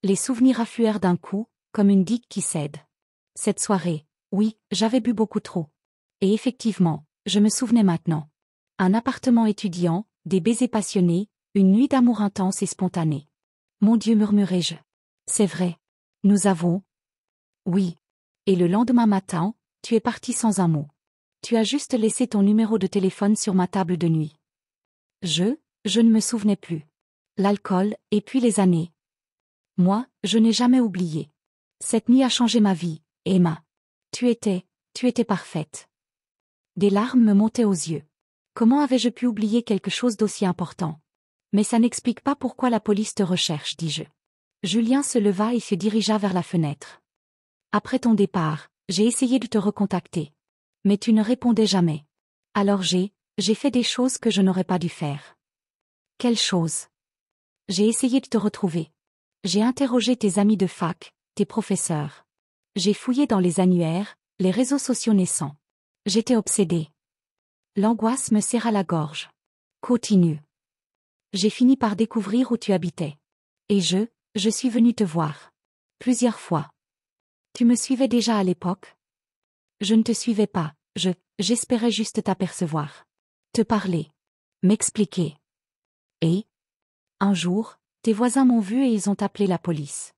Les souvenirs affluèrent d'un coup, comme une digue qui cède. Cette soirée, oui, j'avais bu beaucoup trop. Et effectivement, je me souvenais maintenant. Un appartement étudiant, des baisers passionnés, une nuit d'amour intense et spontanée. Mon Dieu, murmurai-je. C'est vrai. Nous avons... Oui. Et le lendemain matin, tu es parti sans un mot. Tu as juste laissé ton numéro de téléphone sur ma table de nuit. Je ne me souvenais plus. L'alcool, et puis les années. Moi, je n'ai jamais oublié. Cette nuit a changé ma vie, Emma. Tu étais parfaite. Des larmes me montaient aux yeux. Comment avais-je pu oublier quelque chose d'aussi important? Mais ça n'explique pas pourquoi la police te recherche, dis-je. Julien se leva et se dirigea vers la fenêtre. Après ton départ, j'ai essayé de te recontacter. Mais tu ne répondais jamais. Alors j'ai fait des choses que je n'aurais pas dû faire. Quelles choses? J'ai essayé de te retrouver. J'ai interrogé tes amis de fac, tes professeurs. J'ai fouillé dans les annuaires, les réseaux sociaux naissants. J'étais obsédée. L'angoisse me serra la gorge. Continue. J'ai fini par découvrir où tu habitais. Et je suis venue te voir. Plusieurs fois. Tu me suivais déjà à l'époque? Je ne te suivais pas, j'espérais juste t'apercevoir. Te parler. M'expliquer. Et? Un jour, tes voisins m'ont vu et ils ont appelé la police.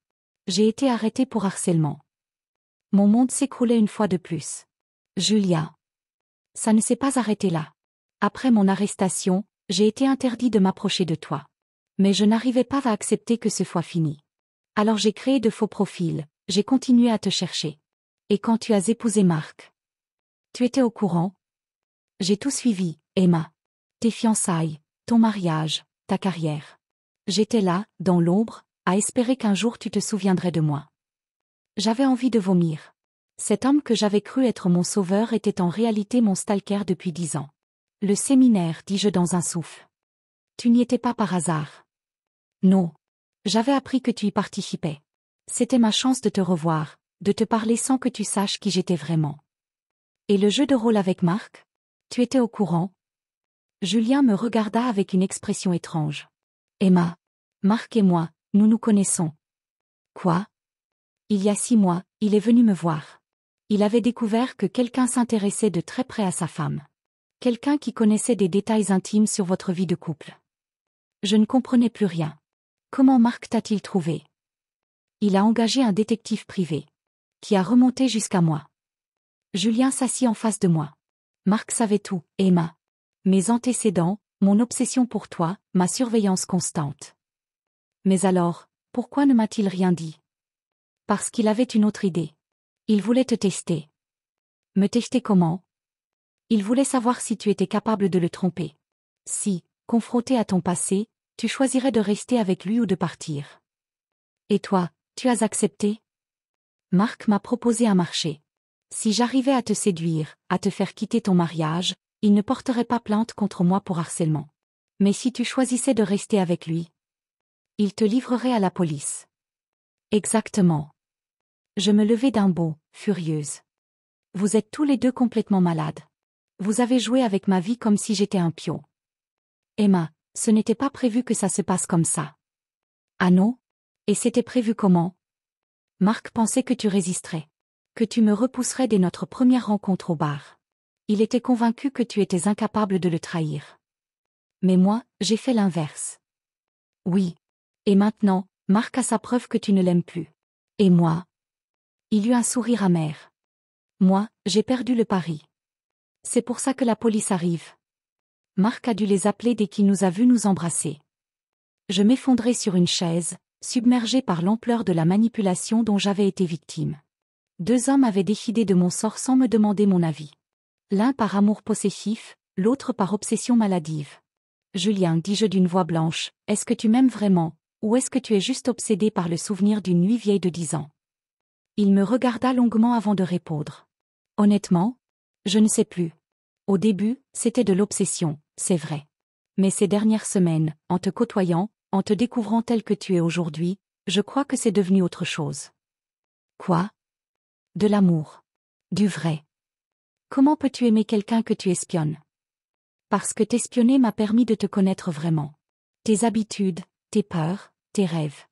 J'ai été arrêtée pour harcèlement. Mon monde s'écroulait une fois de plus. Julia. Ça ne s'est pas arrêté là. Après mon arrestation, j'ai été interdit de m'approcher de toi. Mais je n'arrivais pas à accepter que ce soit fini. Alors j'ai créé de faux profils, j'ai continué à te chercher. Et quand tu as épousé Marc? Tu étais au courant? J'ai tout suivi, Emma. Tes fiançailles, ton mariage, ta carrière. J'étais là, dans l'ombre, à espérer qu'un jour tu te souviendrais de moi. J'avais envie de vomir. Cet homme que j'avais cru être mon sauveur était en réalité mon stalker depuis 10 ans. Le séminaire, dis-je dans un souffle. Tu n'y étais pas par hasard. Non. J'avais appris que tu y participais. C'était ma chance de te revoir, de te parler sans que tu saches qui j'étais vraiment. Et le jeu de rôle avec Marc? Tu étais au courant? Julien me regarda avec une expression étrange. Emma, Marc et moi, nous nous connaissons. Quoi? Il y a 6 mois, il est venu me voir. Il avait découvert que quelqu'un s'intéressait de très près à sa femme. Quelqu'un qui connaissait des détails intimes sur votre vie de couple. Je ne comprenais plus rien. Comment Marc t'a-t-il trouvé? Il a engagé un détective privé. Qui a remonté jusqu'à moi. Julien s'assit en face de moi. Marc savait tout, Emma. Mes antécédents, mon obsession pour toi, ma surveillance constante. Mais alors, pourquoi ne m'a-t-il rien dit? Parce qu'il avait une autre idée. Il voulait te tester. Me tester comment? Il voulait savoir si tu étais capable de le tromper. Si, confronté à ton passé, tu choisirais de rester avec lui ou de partir. Et toi, tu as accepté? Marc m'a proposé un marché. Si j'arrivais à te séduire, à te faire quitter ton mariage, il ne porterait pas plainte contre moi pour harcèlement. Mais si tu choisissais de rester avec lui, il te livrerait à la police. Exactement. Je me levai d'un bond, furieuse. Vous êtes tous les deux complètement malades. Vous avez joué avec ma vie comme si j'étais un pion. Emma, ce n'était pas prévu que ça se passe comme ça. Ah non? Et c'était prévu comment? Marc pensait que tu résisterais. Que tu me repousserais dès notre première rencontre au bar. Il était convaincu que tu étais incapable de le trahir. Mais moi, j'ai fait l'inverse. Oui. Et maintenant, Marc a sa preuve que tu ne l'aimes plus. Et moi? Il eut un sourire amer. Moi, j'ai perdu le pari. C'est pour ça que la police arrive. Marc a dû les appeler dès qu'il nous a vus nous embrasser. Je m'effondrai sur une chaise, submergée par l'ampleur de la manipulation dont j'avais été victime. 2 hommes avaient décidé de mon sort sans me demander mon avis. L'un par amour possessif, l'autre par obsession maladive. Julien, dis-je d'une voix blanche, est-ce que tu m'aimes vraiment, ou est-ce que tu es juste obsédé par le souvenir d'une nuit vieille de 10 ans? Il me regarda longuement avant de répondre. Honnêtement, je ne sais plus. Au début, c'était de l'obsession, c'est vrai. Mais ces dernières semaines, en te côtoyant, en te découvrant tel que tu es aujourd'hui, je crois que c'est devenu autre chose. Quoi? De l'amour. Du vrai. Comment peux-tu aimer quelqu'un que tu espionnes? Parce que t'espionner m'a permis de te connaître vraiment. Tes habitudes, tes peurs, tes rêves.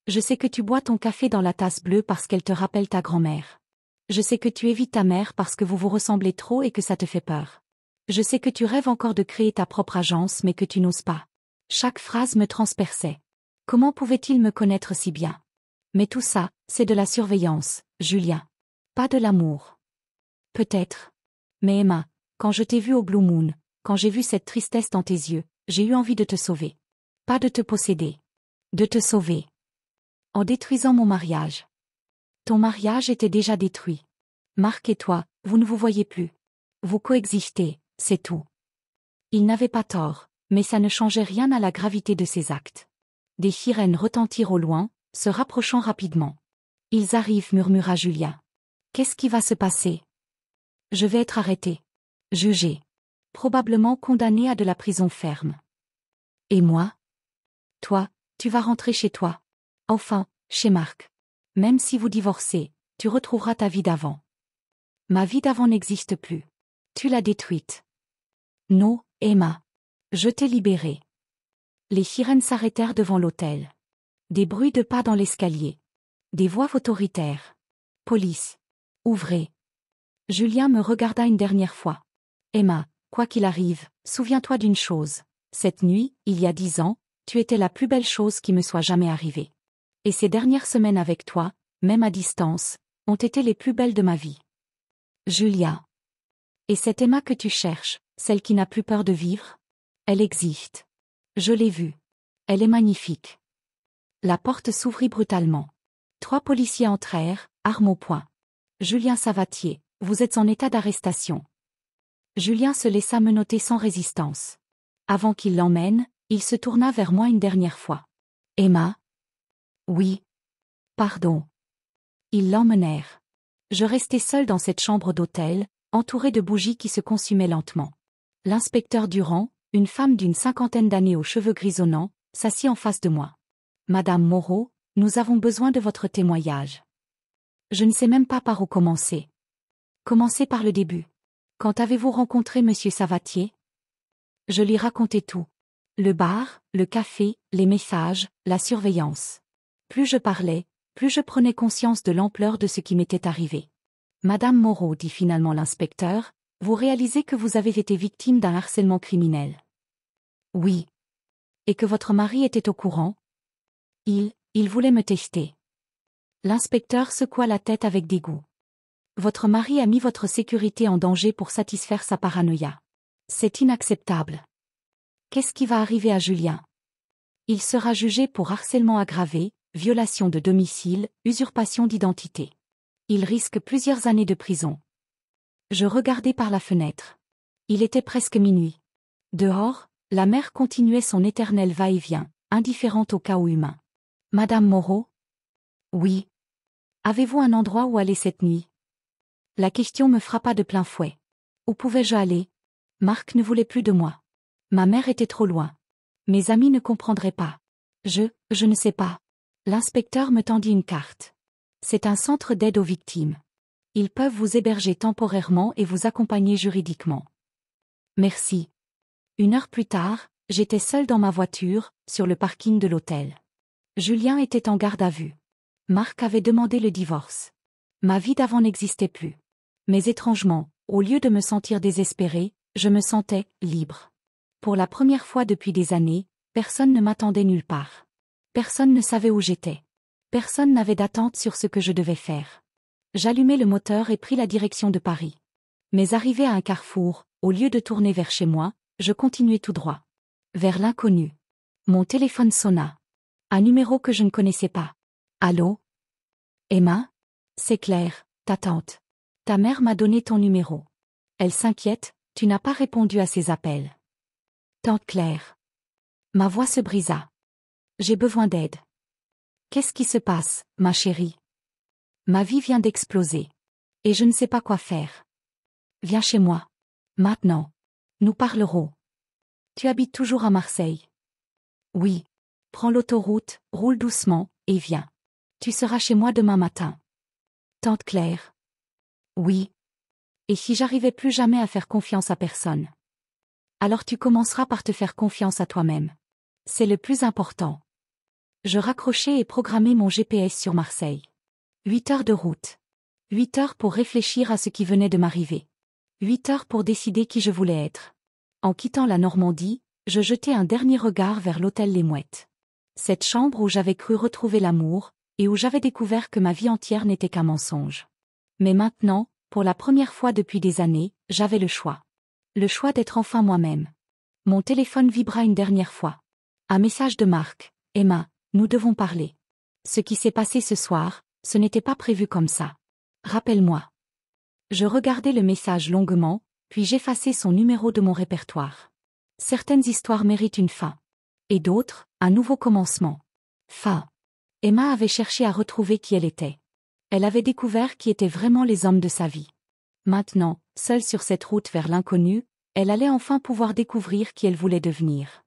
Je sais que tu bois ton café dans la tasse bleue parce qu'elle te rappelle ta grand-mère. Je sais que tu évites ta mère parce que vous vous ressemblez trop et que ça te fait peur. Je sais que tu rêves encore de créer ta propre agence mais que tu n'oses pas. Chaque phrase me transperçait. Comment pouvait-il me connaître si bien? Mais tout ça, c'est de la surveillance, Julien. Pas de l'amour. Peut-être. Mais Emma, quand je t'ai vue au Blue Moon, quand j'ai vu cette tristesse dans tes yeux, j'ai eu envie de te sauver. Pas de te posséder. De te sauver. En détruisant mon mariage. Ton mariage était déjà détruit. Marc et toi, vous ne vous voyez plus. Vous coexistez, c'est tout. Il n'avait pas tort, mais ça ne changeait rien à la gravité de ses actes. Des sirènes retentirent au loin, se rapprochant rapidement. Ils arrivent, murmura Julien. Qu'est-ce qui va se passer? Je vais être arrêté. Jugé. Probablement condamné à de la prison ferme. Et moi? Toi, tu vas rentrer chez toi. Enfin, chez Marc. Même si vous divorcez, tu retrouveras ta vie d'avant. Ma vie d'avant n'existe plus. Tu l'as détruite. Non, Emma. Je t'ai libérée. Les sirènes s'arrêtèrent devant l'hôtel. Des bruits de pas dans l'escalier. Des voix autoritaires. Police. Ouvrez. Julien me regarda une dernière fois. Emma, quoi qu'il arrive, souviens-toi d'une chose. Cette nuit, il y a 10 ans, tu étais la plus belle chose qui me soit jamais arrivée. Et ces dernières semaines avec toi, même à distance, ont été les plus belles de ma vie. Julia. Et cette Emma que tu cherches, celle qui n'a plus peur de vivre? Elle existe. Je l'ai vue. Elle est magnifique. La porte s'ouvrit brutalement. 3 policiers entrèrent, armes au poing. Julien Savatier, vous êtes en état d'arrestation. Julien se laissa menotter sans résistance. Avant qu'il l'emmène, il se tourna vers moi une dernière fois. Emma? Oui. Pardon. Ils l'emmenèrent. Je restai seule dans cette chambre d'hôtel, entourée de bougies qui se consumaient lentement. L'inspecteur Durand, une femme d'une 50aine d'années aux cheveux grisonnants, s'assit en face de moi. Madame Moreau, nous avons besoin de votre témoignage. Je ne sais même pas par où commencer. Commencez par le début. Quand avez-vous rencontré monsieur Savatier? Je lui racontai tout. Le bar, le café, les messages, la surveillance. Plus je parlais, plus je prenais conscience de l'ampleur de ce qui m'était arrivé. Madame Moreau, dit finalement l'inspecteur, vous réalisez que vous avez été victime d'un harcèlement criminel. Oui. Et que votre mari était au courant? Il voulait me tester. L'inspecteur secoua la tête avec dégoût. Votre mari a mis votre sécurité en danger pour satisfaire sa paranoïa. C'est inacceptable. Qu'est-ce qui va arriver à Julien? Il sera jugé pour harcèlement aggravé, violation de domicile, usurpation d'identité. Il risque plusieurs années de prison. Je regardai par la fenêtre. Il était presque minuit. Dehors, la mer continuait son éternel va-et-vient, indifférente au chaos humain. Madame Moreau? Oui. Avez-vous un endroit où aller cette nuit? La question me frappa de plein fouet. Où pouvais-je aller? Marc ne voulait plus de moi. Ma mère était trop loin. Mes amis ne comprendraient pas. Je ne sais pas. L'inspecteur me tendit une carte. C'est un centre d'aide aux victimes. Ils peuvent vous héberger temporairement et vous accompagner juridiquement. Merci. 1 heure plus tard, j'étais seule dans ma voiture, sur le parking de l'hôtel. Julien était en garde à vue. Marc avait demandé le divorce. Ma vie d'avant n'existait plus. Mais étrangement, au lieu de me sentir désespérée, je me sentais libre. Pour la première fois depuis des années, personne ne m'attendait nulle part. Personne ne savait où j'étais. Personne n'avait d'attente sur ce que je devais faire. J'allumai le moteur et pris la direction de Paris. Mais arrivé à un carrefour, au lieu de tourner vers chez moi, je continuai tout droit. Vers l'inconnu. Mon téléphone sonna. Un numéro que je ne connaissais pas. Allô? Emma? C'est Claire, ta tante. Ta mère m'a donné ton numéro. Elle s'inquiète, tu n'as pas répondu à ses appels. Tante Claire. Ma voix se brisa. J'ai besoin d'aide. Qu'est-ce qui se passe, ma chérie? Ma vie vient d'exploser. Et je ne sais pas quoi faire. Viens chez moi. Maintenant. Nous parlerons. Tu habites toujours à Marseille? Oui. Prends l'autoroute, roule doucement, et viens. Tu seras chez moi demain matin. Tante Claire. Oui. Et si j'arrivais plus jamais à faire confiance à personne? Alors tu commenceras par te faire confiance à toi-même. C'est le plus important. Je raccrochai et programmai mon GPS sur Marseille. 8 heures de route. 8 heures pour réfléchir à ce qui venait de m'arriver. 8 heures pour décider qui je voulais être. En quittant la Normandie, je jetai un dernier regard vers l'hôtel Les Mouettes. Cette chambre où j'avais cru retrouver l'amour, et où j'avais découvert que ma vie entière n'était qu'un mensonge. Mais maintenant, pour la première fois depuis des années, j'avais le choix. Le choix d'être enfin moi-même. Mon téléphone vibra une dernière fois. Un message de Marc. Emma, nous devons parler. Ce qui s'est passé ce soir, ce n'était pas prévu comme ça. Rappelle-moi. Je regardai le message longuement, puis j'effaçai son numéro de mon répertoire. Certaines histoires méritent une fin. Et d'autres, un nouveau commencement. Fin. Emma avait cherché à retrouver qui elle était. Elle avait découvert qui étaient vraiment les hommes de sa vie. Maintenant, seule sur cette route vers l'inconnu, elle allait enfin pouvoir découvrir qui elle voulait devenir.